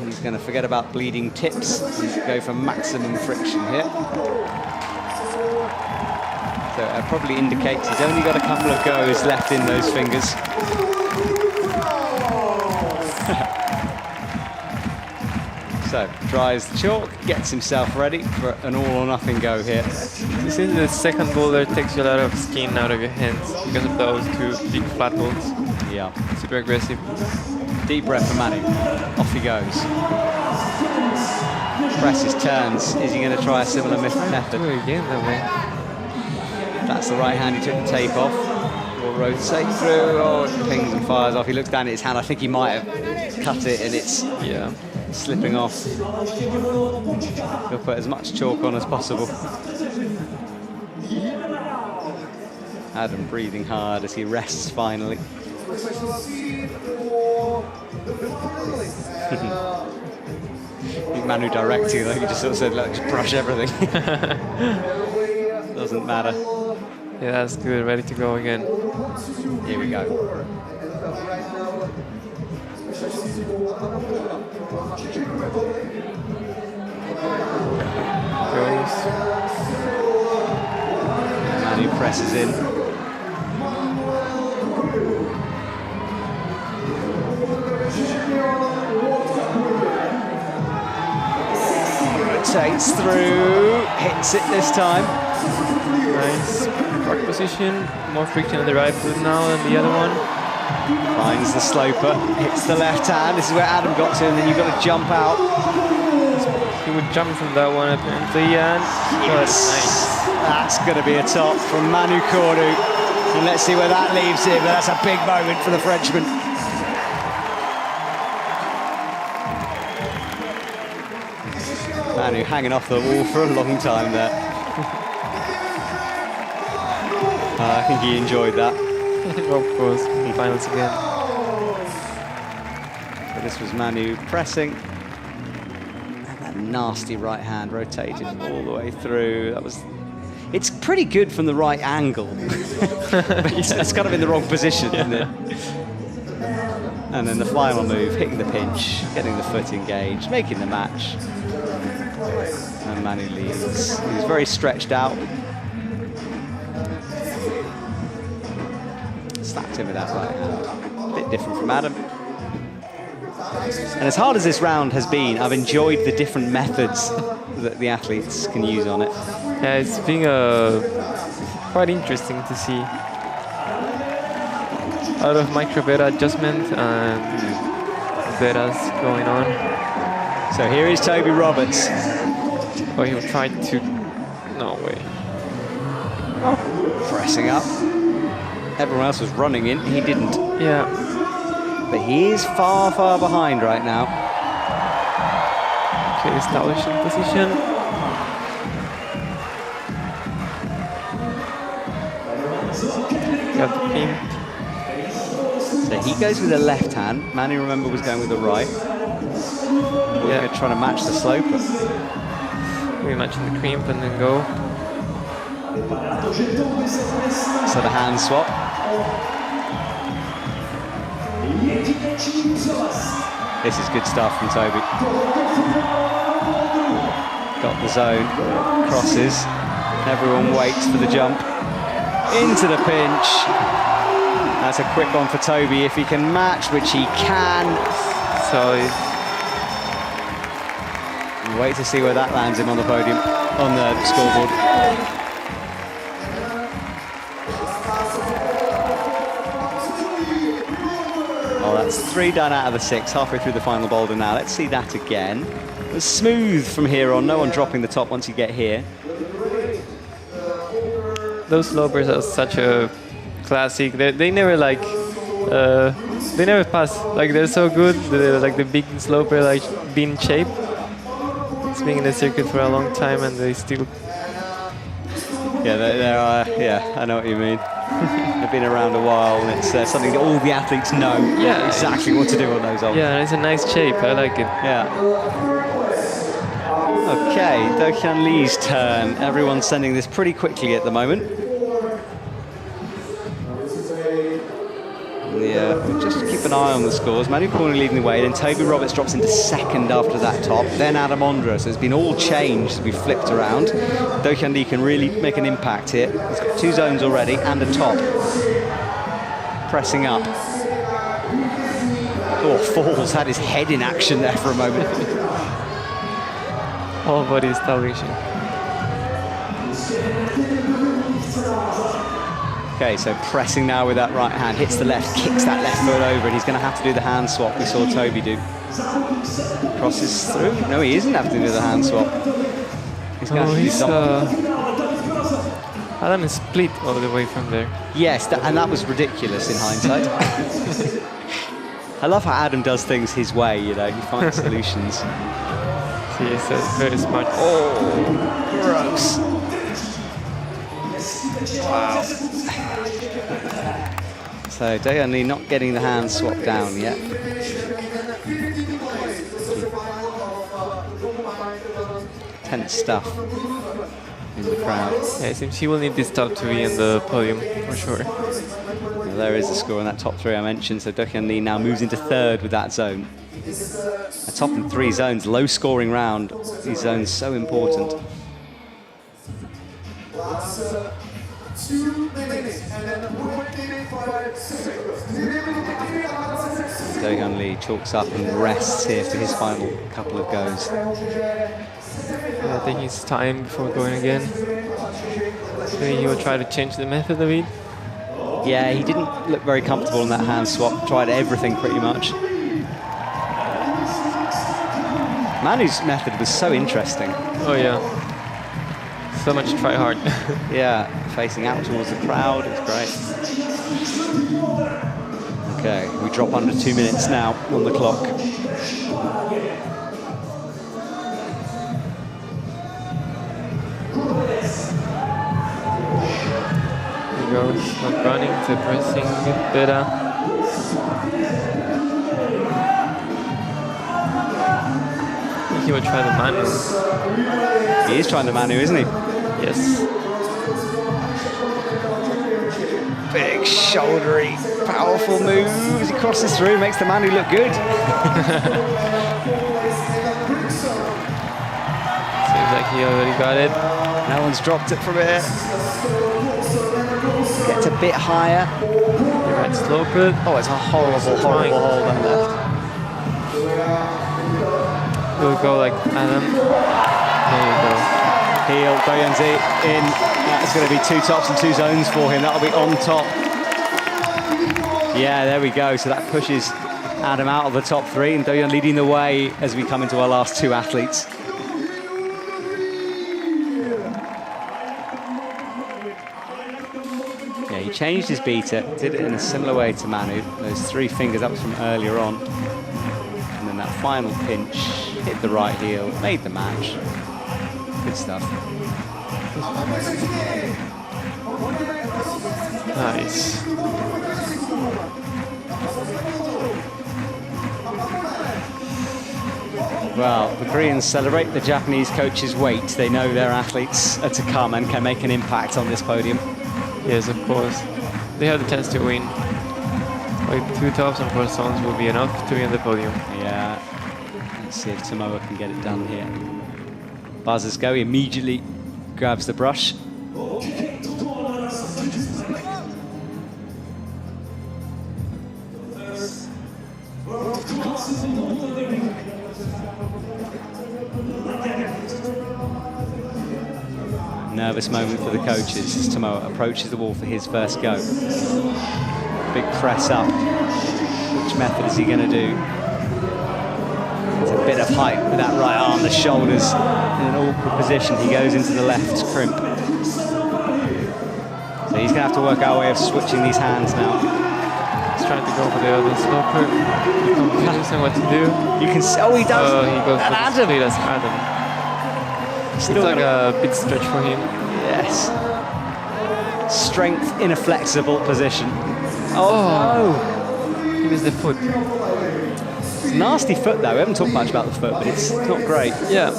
he's going to forget about bleeding tips and go for maximum friction here. So it probably indicates he's only got a couple of goes left in those fingers. So, dries the chalk, gets himself ready for an all-or-nothing go here. This is the second boulder takes you a lot of skin out of your hands because of those two big flat bolts. Yeah. Super aggressive. Deep breath for Manu. Off he goes. Presses, turns. Is he going to try a similar method? Do it again that way. That's the right hand. He took the tape off. Will rotate through. Oh, it pings and fires off. He looks down at his hand. I think he might have cut it, and it's slipping off. He'll put as much chalk on as possible. Adam breathing hard as he rests finally. Manu directing, like he just sort of said, like, just brush everything. Doesn't matter. Yeah, that's good. Ready to go again. Here we go. Goes. Manu presses in. Rotates through, hits it this time. Nice. Park position, more friction on the right foot now than the other one. Finds the sloper, hits the left hand. This is where Adam got to, and then you've got to jump out. He would jump from that one apparently, and nice. That's going to be a top from Manu Cornu. And let's see where that leaves him. But that's a big moment for the Frenchman. Manu hanging off the wall for a long time there. I think he enjoyed that. Of course, finals again. So this was Manu pressing. And that nasty right hand rotated all the way through. That was. It's pretty good from the right angle. But it's kind of in the wrong position, isn't it? And then the final move, hitting the pinch, getting the foot engaged, making the match. And Manu leads. He was very stretched out. Slapped him with that right hand. A bit different from Adam. And as hard as this round has been, I've enjoyed the different methods that the athletes can use on it. Yeah, it's been quite interesting to see. A lot of micro beta adjustment and betas going on. So here is Toby Roberts. Oh, he tried to. No way. Oh. Pressing up. Everyone else was running in. He didn't. Yeah. But he is far, far behind right now. Okay, establishing position. Got the pin. So he goes with the left hand. Manu, remember, was going with the right. We're trying to match the sloper. We're matching the crimp and then go. So the hand swap. This is good stuff from Toby. Got the zone, crosses. Everyone waits for the jump. Into the pinch. That's a quick one for Toby if he can match, which he can. So wait to see where that lands him on the podium, on the scoreboard. Well, that's 3 done out of the 6, halfway through the final boulder now. Let's see that again. It was smooth from here on, no one dropping the top once you get here. those slopers are such a classic. They never like they never pass. Like they're so good. Like the big sloper, like bean shape. It's been in the circuit for a long time, and they still. Yeah, there are. Yeah, I know what you mean. They've been around a while, and it's something that all the athletes know exactly what to do on those. Yeah, and it's a nice shape. I like it. Yeah. Okay, Dohyun Lee's turn. Everyone's sending this pretty quickly at the moment. Yeah, we'll just keep an eye on the scores. Manu Cornu leading the way, then Toby Roberts drops into second after that top, then Adam Ondra. So it's been all changed as we flipped around. Dohyun Lee can really make an impact here. He's got 2 zones already and a top. Pressing up. Oh, Falls had his head in action there for a moment. All body establishing. Okay, so pressing now with that right hand, hits the left, kicks that left foot over, and he's going to have to do the hand swap we saw Toby do. Crosses through. No, he isn't having to do the hand swap. He's going to do something. Adam is split all the way from there. Yes, and that was ridiculous in hindsight. I love how Adam does things his way, you know, he finds solutions. He's very smart. Oh, gross. Wow. So Dohyun Lee not getting the hand swap down yet. Tense stuff in the crowd. Yeah, it seems he will need this top to be in the podium for sure. Well, there is the score in that top 3 I mentioned. So Dohyun Lee now moves into 3rd with that zone. A top in 3 zones, low scoring round. These zones so important. Dohyun Lee chalks up and rests here for his final couple of goes. Yeah, I think it's time before going again. Maybe he will try to change the method a bit. Yeah, he didn't look very comfortable in that hand swap. Tried everything pretty much. Manu's method was so interesting. Oh yeah. So much try hard. Yeah, facing out towards the crowd. It's great. Okay, we drop under 2 minutes now on the clock. Goes not running to pressing better. I think he would try the Manu. He is trying the Manu, isn't he? Yes. Big, shouldery, powerful move as he crosses through, makes the Manu look good. Seems like he already got it. No one's dropped it from here. Gets a bit higher. The right slope it. Oh, it's a horrible hold on left. We'll go like Adam. There you go. Heel, Dohyun Lee in. That's going to be 2 tops and 2 zones for him. That'll be on top. Yeah, there we go. So that pushes Adam out of the top 3, and Dohyun leading the way as we come into our last 2 athletes. Yeah, he changed his beater, did it in a similar way to Manu. Those 3 fingers, that was from earlier on. And then that final pinch, hit the right heel, made the match. Good stuff. Nice. Well, the Koreans celebrate the Japanese coaches' weight. They know their athletes are to come and can make an impact on this podium. Yes, of course. They have the chance to win. Like 2 tops and 4 zones will be enough to be on the podium. Yeah. Let's see if Tomoa can get it done here. Buzzers go, he immediately grabs the brush. Nervous moment for the coaches as Tomoa approaches the wall for his first go. Big press up. Which method is he going to do? It's a bit of height with that right arm, the shoulders in an awkward position. He goes into the left crimp. So he's going to have to work out a way of switching these hands now. He's trying to go for the other sloper. He confused on what to do. You can see, oh, he does. Oh, he goes for the Adam. split as Adam. It's like a big stretch for him. Yes. Strength in a flexible position. Oh, no. He missed the foot. It's a nasty foot, though. We haven't talked much about the foot, but it's not great. Yeah.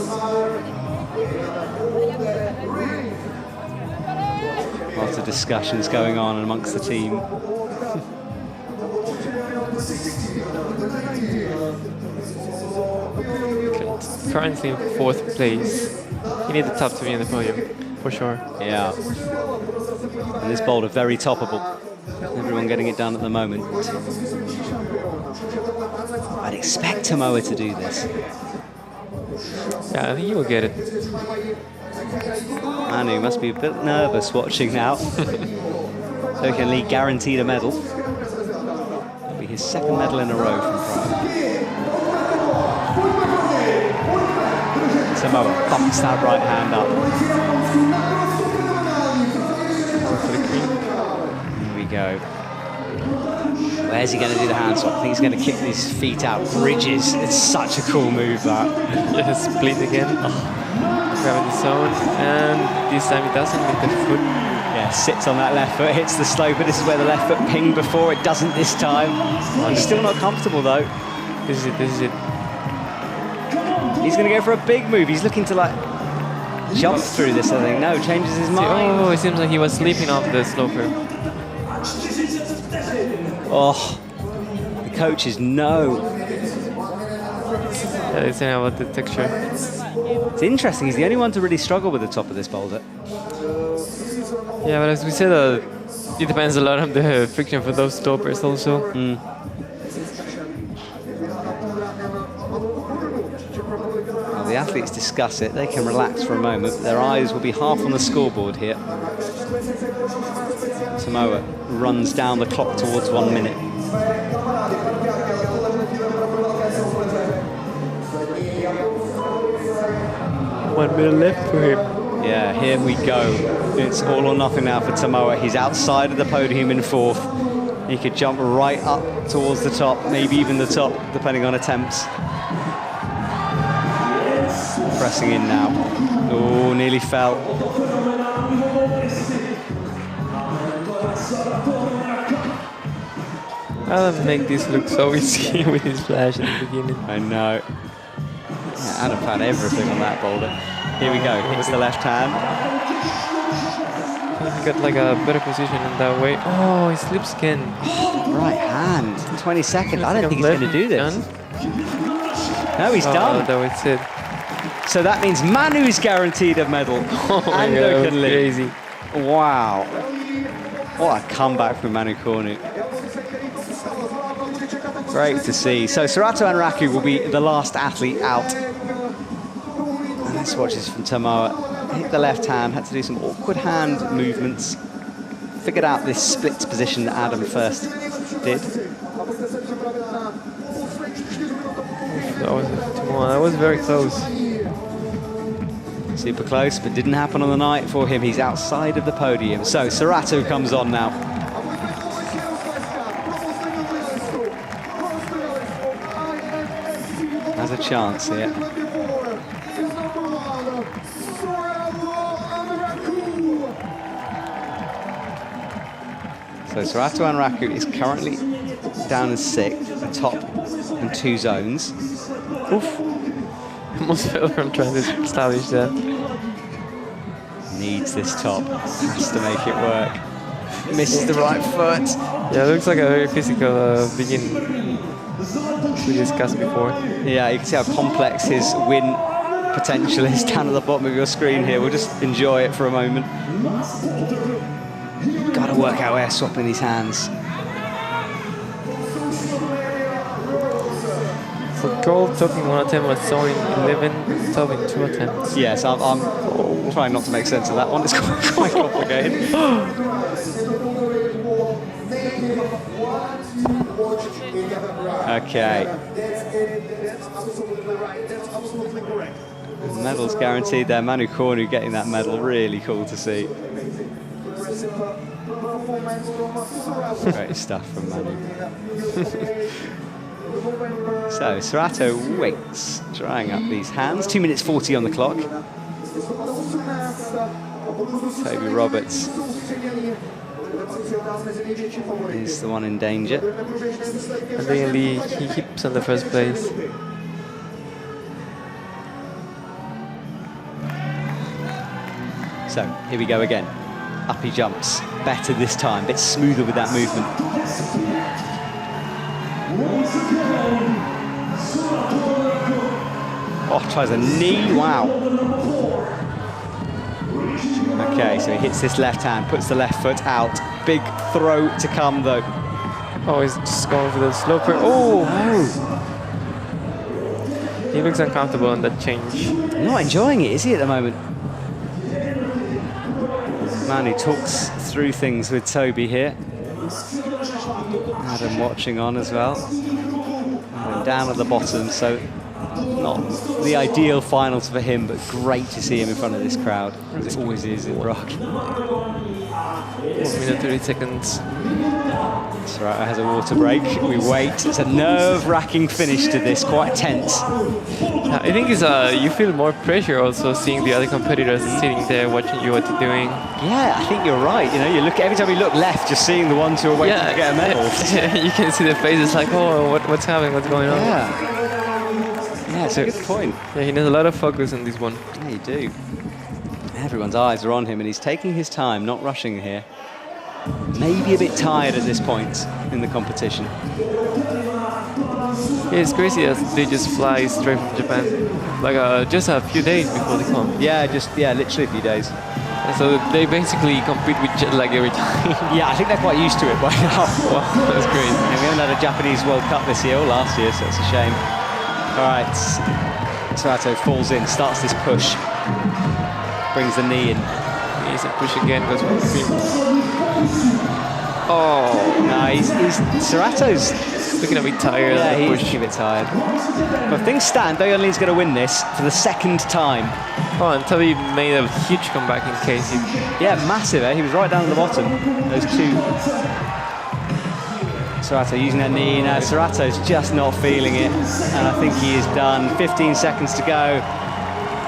Lots of discussions going on amongst the team. Currently in 4th place. He needs the top to be in the podium, for sure. Yeah. And this boulder very toppable. Everyone getting it done at the moment. I'd expect Tomoa to do this. Yeah, I think he will get it. Manu must be a bit nervous watching now. Dohyun Lee guaranteed a medal. It'll be his 2nd medal in a row from Prague. Tomoa bumps that right hand up. Here we go. Where's he going to do the hand swap? I think he's going to kick these feet out. Bridges. It's such a cool move, that. Yeah, split again. Oh. Grabbing the zone, and this time he doesn't with the foot. Yeah, sits on that left foot, hits the sloper. This is where the left foot pinged before. It doesn't this time. He's still not comfortable, though. This is it, this is it. He's going to go for a big move. He's looking to, like, jump through this, I think. No, changes his mind. Oh, it seems like he was sleeping off the sloper. Oh, the coaches know. Yeah, they say about the texture. It's interesting. He's the only one to really struggle with the top of this boulder. Yeah, but as we said, it depends a lot on the friction for those slopers also. Well, the athletes discuss it, they can relax for a moment. Their eyes will be half on the scoreboard here. Tomoa runs down the clock towards 1 minute. 1 minute left for him. Yeah, here we go. It's all or nothing now for Tomoa. He's outside of the podium in 4th. He could jump right up towards the top, maybe even the top, depending on attempts. Pressing in now. Oh, nearly fell. Adam make this look so easy with his flash at the beginning. I know. Yeah, Adam found everything on that boulder. Here we go. Hits the left hand. He got like a better position in that way. Oh, he slips again. Right hand. 22nd. I don't think he's going to do this. No, he's done. That was it. So that means Manu's guaranteed a medal. Oh my and God, that was Dohyun Lee. crazy. Wow. What a comeback from Manu Cornu. Great to see. So Sorato Anraku will be the last athlete out. And let's watch this from Tomoa. Hit the left hand, had to do some awkward hand movements. Figured out this split position that Adam first did. That was very close. Super close, but didn't happen on the night for him. He's outside of the podium. So Sorato comes on now. Has a chance here. So Sorato Anraku is currently down as 6th, atop in 2 zones. Oof. Almost fell from trying to establish that. Needs this top, has to make it work. Misses the right foot. Yeah, it looks like a very physical begin we discussed before. Yeah, you can see how complex his win potential is down at the bottom of your screen here. We'll just enjoy it for a moment. Got to work out air swapping these hands. For gold, Toby 1 attempt was Sorin 11, Toby 2 attempts. Yes, I'm trying not to make sense of that one. It's quite complicated. Okay. The medal's guaranteed there. Manu Cornu getting that medal, really cool to see. Great stuff from Manu. So Sorato waits, drying up these hands. 2 minutes 40 on the clock. Toby Roberts is the one in danger. And then Lee, he keeps on the first place. So here we go again. Up he jumps. Better this time, a bit smoother with that movement. Oh, tries a knee, wow. Okay, so he hits this left hand, puts the left foot out. Big throw to come though. Oh, he's just going for the sloper. Oh! He looks uncomfortable on that change. Not enjoying it, is he, at the moment? Manu talks through things with Toby here. Adam watching on as well. Adam down at the bottom, so not the ideal finals for him, but great to see him in front of this crowd, as it always is in Prague. 1 minute 30 seconds. Sorato has a water break. We wait. It's a nerve-wracking finish to this, quite tense. I think it's you feel more pressure also seeing the other competitors sitting there watching you what you're doing. Yeah, I think you're right. You know, you look every time you look left, just seeing the ones who are waiting to get a medal. You can see the faces like, oh, what's happening? What's going on? Yeah, it's a good point. Yeah, he has a lot of focus on this one. Yeah, you do. Everyone's eyes are on him, and he's taking his time, not rushing here. Maybe a bit tired at this point in the competition. Yeah, it's crazy as they just fly straight from Japan, like just a few days before they come. Yeah, literally a few days. And so they basically compete with jet lag every time. Yeah, I think they're quite used to it by now. Wow, that's great. And we haven't had a Japanese World Cup this year or last year, so it's a shame. All right, Sorato falls in, starts this push, brings the knee in. He's a push again, goes for the free. Oh, No, Sorato's looking a bit tired. Yeah, of the he's push. a bit tired. But if things stand, Dohyun Lee's going to win this for the second time. Oh, and Toby made a huge comeback in case he... Yeah, massive, eh? He was right down at the bottom. Those two. Sorato using that knee. Now Sorato's just not feeling it. And I think he is done. 15 seconds to go.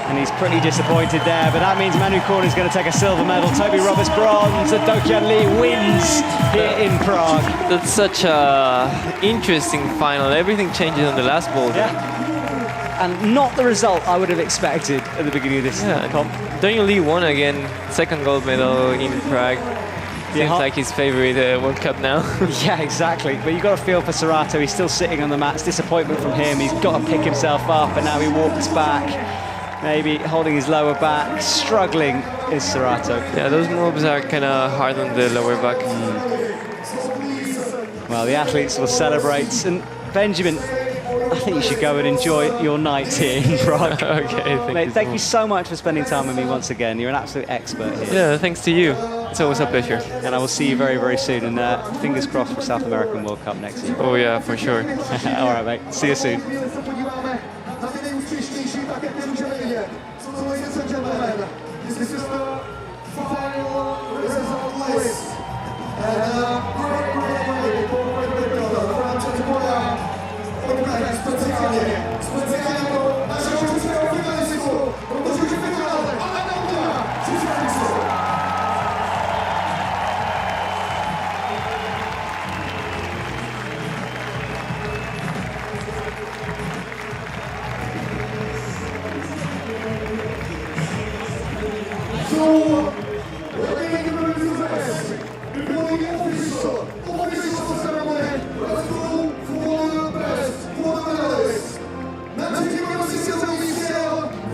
And he's pretty disappointed there. But that means Manu Cornu is going to take a silver medal. Toby Roberts bronze. And Dohyun Lee wins here in Prague. That's such a interesting final. Everything changes on the last Boulder. Yeah. And not the result I would have expected at the beginning of this comp. Dohyun Lee won again, second gold medal in Prague. Seems like his favorite World Cup now. Yeah, exactly. But you've got to feel for Sorato. He's still sitting on the mat. It's disappointment from him. He's got to pick himself up, and now he walks back. Maybe holding his lower back. Struggling is Sorato. Yeah, those moves are kind of hard on the lower back. Well, the athletes will celebrate. And Benjamin, I think you should go and enjoy your night here in Prague. Okay, thank you so much for spending time with me once again. You're an absolute expert here. Yeah, thanks to you. It's always a pleasure. And I will see you very, very soon. And fingers crossed for South American World Cup next year. Oh yeah, for sure. All right, mate. See you soon.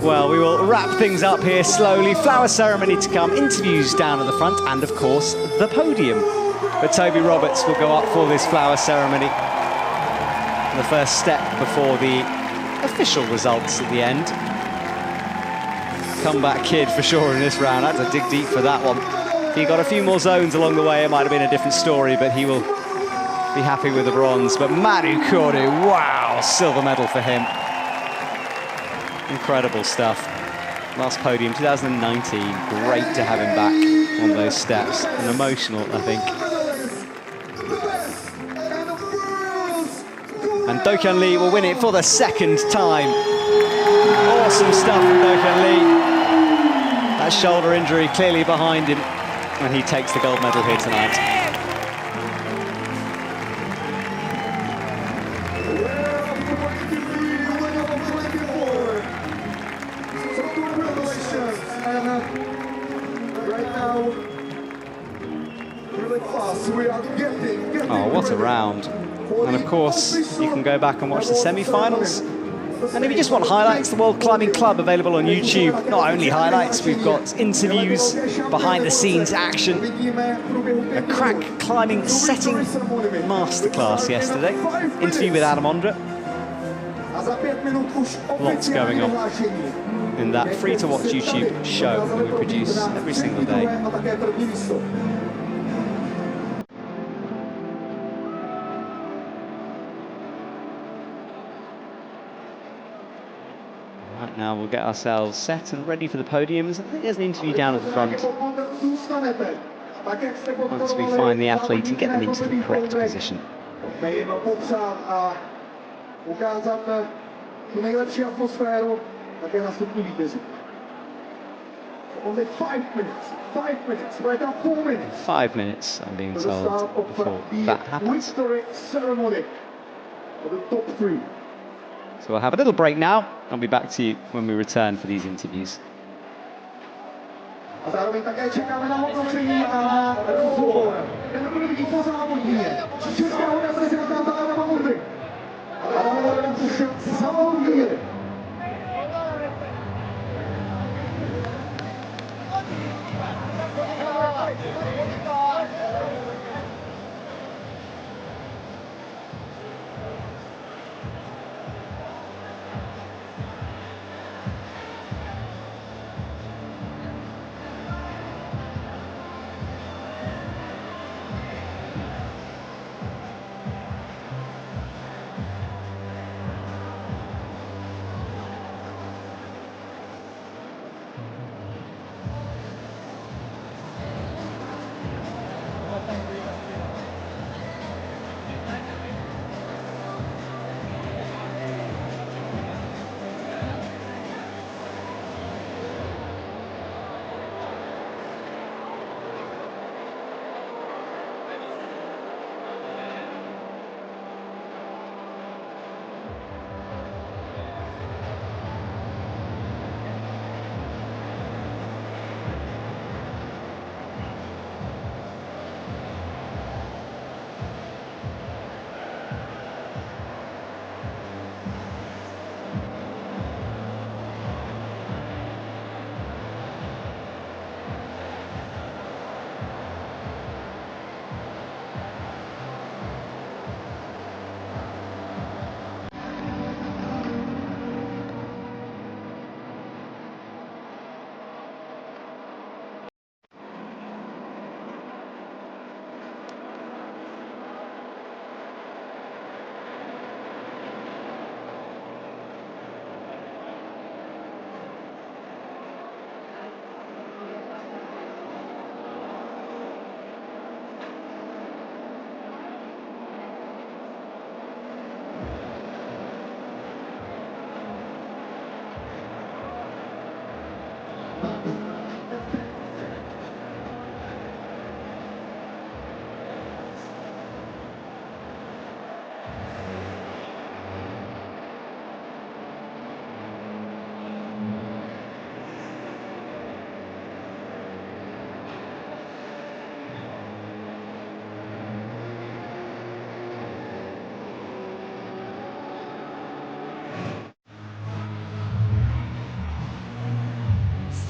Well, we will wrap things up here slowly. Flower ceremony to come, interviews down at the front, and of course, the podium. But Toby Roberts will go up for this flower ceremony. The first step before the official results at the end. Comeback kid for sure in this round. I had to dig deep for that one. If he got a few more zones along the way, it might have been a different story, but he will be happy with the bronze. But Manu Cornu, wow, silver medal for him. Incredible stuff. Last podium, 2019. Great to have him back on those steps. And emotional, I think. And Dohyun Lee will win it for the second time. Awesome stuff from Dohyun Lee. That shoulder injury clearly behind him. And he takes the gold medal here tonight. Oh, what a round. And of course, you can go back and watch the semi-finals. And if you just want highlights, the World Climbing Club available on YouTube. Not only highlights, we've got interviews, behind-the-scenes action, a crack climbing setting masterclass yesterday, interview with Ondra. Lots going on in that free-to-watch YouTube show that we produce every single day. Right, now we'll get ourselves set and ready for the podiums. I think there's an interview down at the front. Once we find the athlete and get them into the correct position. Only 5 minutes. 5 minutes. Right now, 4 minutes. 5 minutes, I'm being told, before that happens. Ceremony for the top 3. So we'll have a little break now. I'll be back to you when we return for these interviews. A zároveň také čekáme na hodnocení a rozhovor. Ten bude být po závodně. Českého reprezentanta Anraku Ondry. A dále na puše závodně.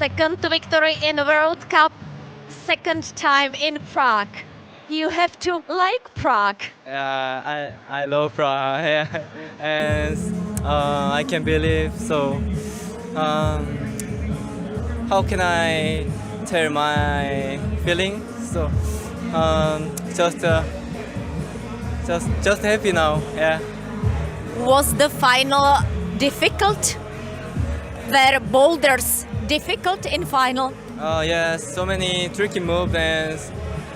second victory in World Cup, second time in Prague. You have to like Prague. I love Prague, yeah. And I can believe so. How can I tell my feeling? So just happy now, yeah. Was the final difficult? Were boulders difficult in final? Yes, so many tricky moves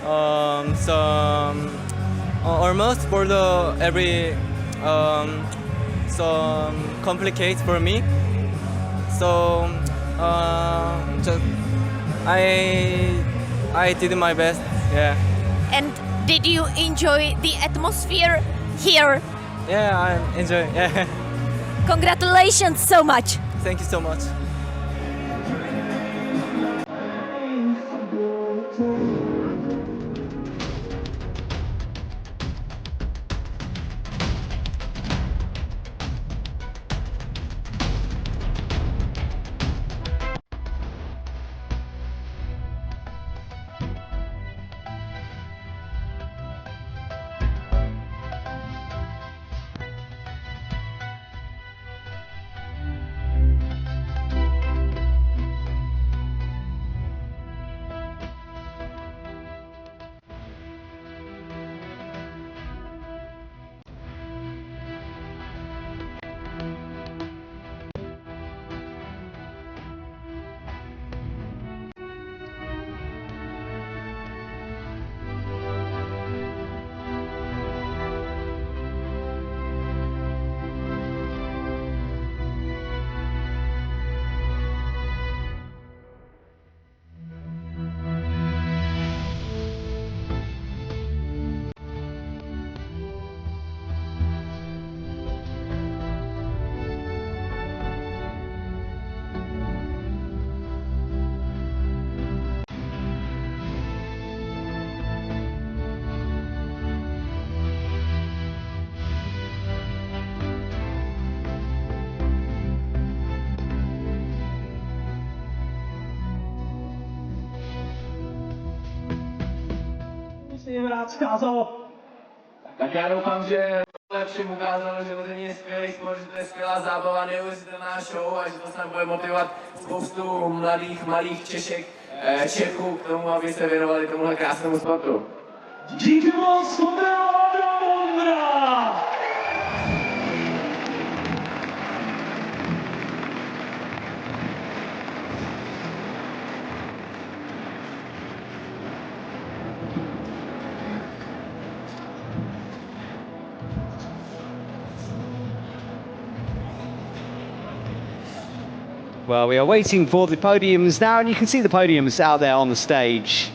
and some almost for the every some complicates for me. So just I did my best, yeah. And did you enjoy the atmosphere here? Yeah, I enjoy. Yeah, Congratulations so much. thank you so much. Tak já doufám, že lepším ukázalo, že to není skvělý sport, že to je skvělá zábava, neuvěřitelná show a že to snad bude motivovat spoustu mladých, malých Češek, Čechů k tomu, aby se věnovali tomuhle krásnému sportu. Díky moc, Ondra! Well, we are waiting for the podiums now, and you can see the podiums out there on the stage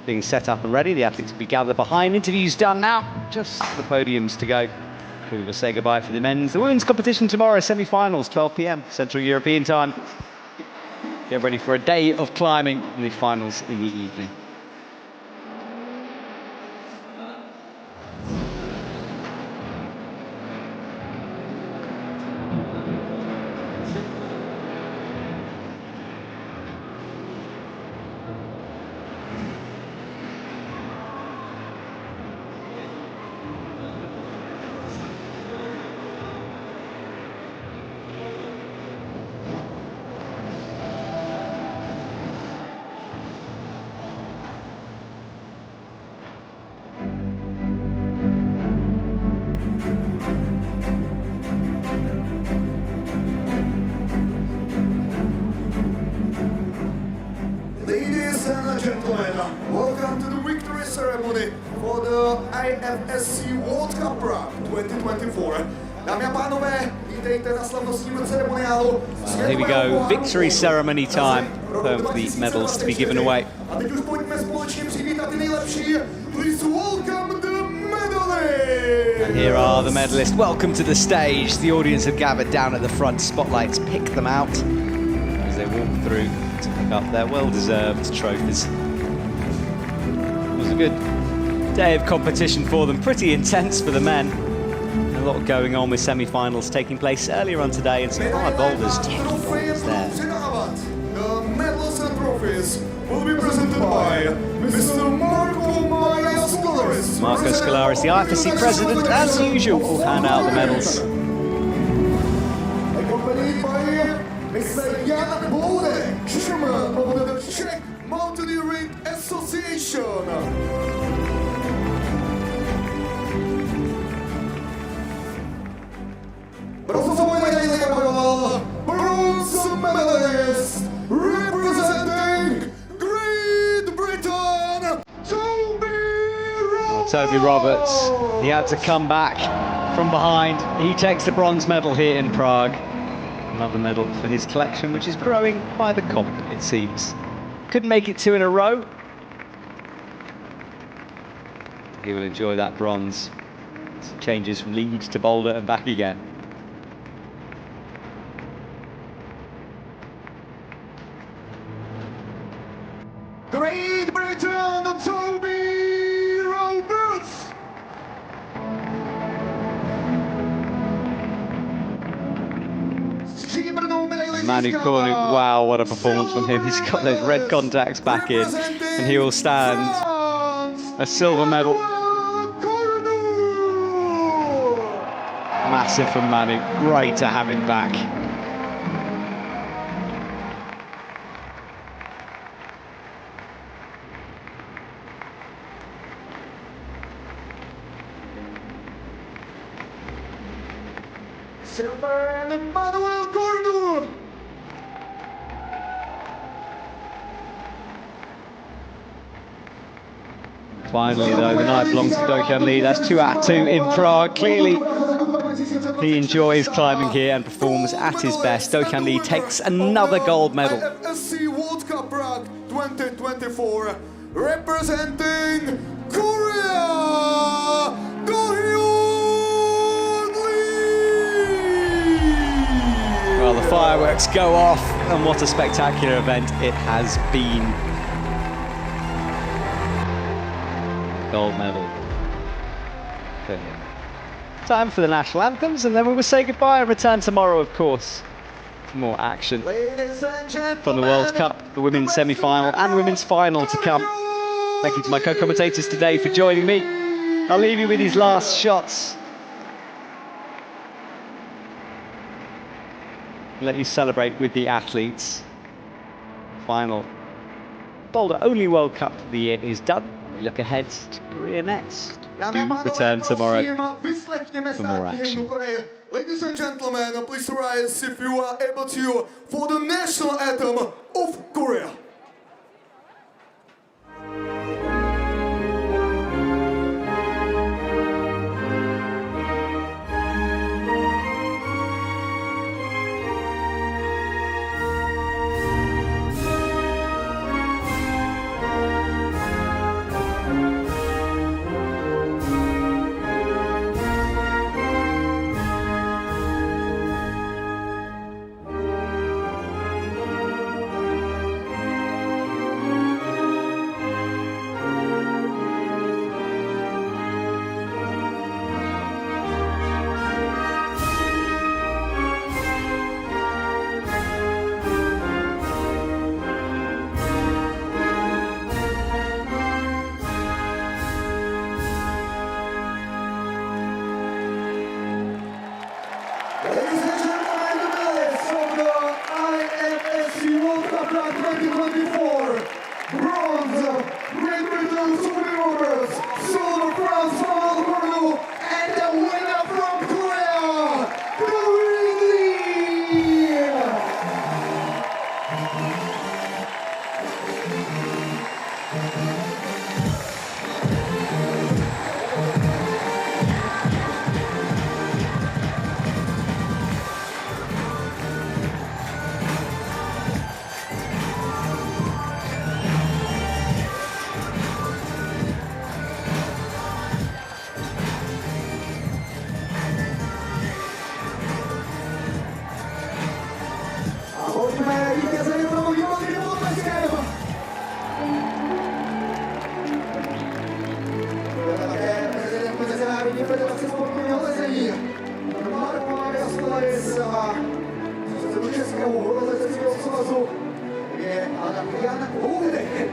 being set up and ready. The athletes will be gathered behind. Interviews done now, just the podiums to go. We will say goodbye for the men's. The women's competition tomorrow, semi-finals, 12 p.m. Central European time. Get ready for a day of climbing and the finals in the evening. Ladies and gentlemen, welcome to the victory ceremony for the IFSC World Cup Prague 2024. Dámy a pánové, vítejte na slavnostním ceremoniálu. Here we go, victory ceremony time for the medals to be given away. A teď už pojďme společně přivítat ty nejlepší. Please welcome the medalists! And here are the medalists. Welcome to the stage. The audience have gathered down at the front. Spotlights pick them out as they walk through to pick up their well-deserved trophies. It was a good day of competition for them. Pretty intense for the men. And a lot going on with semi-finals taking place earlier on today, and some hard boulders taking boulders there. The medals and trophies will be presented by Mr. Marco Scolaris, the IFSC president, as usual, will hand out the medals. Accompanied by Mr. Jan Boulder, chairman of the Czech Mountaineering Association. Bronze medalist representing Great Britain, Toby Roberts, he had to come back from behind. He takes the bronze medal here in Prague. Another medal for his collection, which is growing by the comp, it seems. Couldn't make it 2 in a row. He will enjoy that bronze. Changes from Leeds to Boulder and back again. Great Britain, Toby Roberts. Manu Cornu, wow, what a performance from him. He's got those red contacts back in, and he will stand a silver medal. Massive from Manu, great to have him back. Silver and Emmanuel Cornu. Finally, though, the night belongs to Dohyun Lee. That's 2 out of 2 in Prague. Clearly, he enjoys climbing here and performs at his best. Dohyun Lee takes another gold medal. IFSC World Cup Prague 2024, representing Korea, Dohyun Lee. Well, the fireworks go off, and what a spectacular event it has been. Gold medal. Time for the national anthems, and then we will say goodbye and return tomorrow, of course, for more action from the World Cup, the women's semi-final and women's final to come. Thank you to my co-commentators today for joining me. I'll leave you with these last shots. Let you celebrate with the athletes. Final Boulder only World Cup of the year is done. We look ahead to Korea next. Do return tomorrow for more action. Ladies and gentlemen, please rise if you are able to for the national anthem of Korea. Ladies and gentlemen, the medalists of the IFSC World Cup 2024. Bronze, Great Britain, Toby Roberts. Silver, France, Emmanuel Cornu. And the winner from Korea, Dohyun Lee. Jan Hůdek.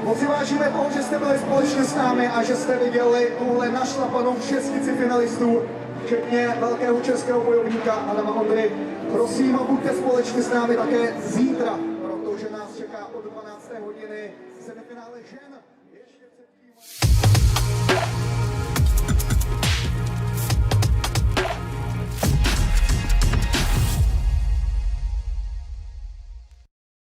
Moc si vážíme toho, že jste byli společně s námi a že jste viděli tuhle našlapanou šestici finalistů, včetně velkého českého bojovníka Adama Ondry. Prosím, buďte společně s námi také zítra, protože nás čeká od 12. hodiny semifinále žen. Ještě předtím...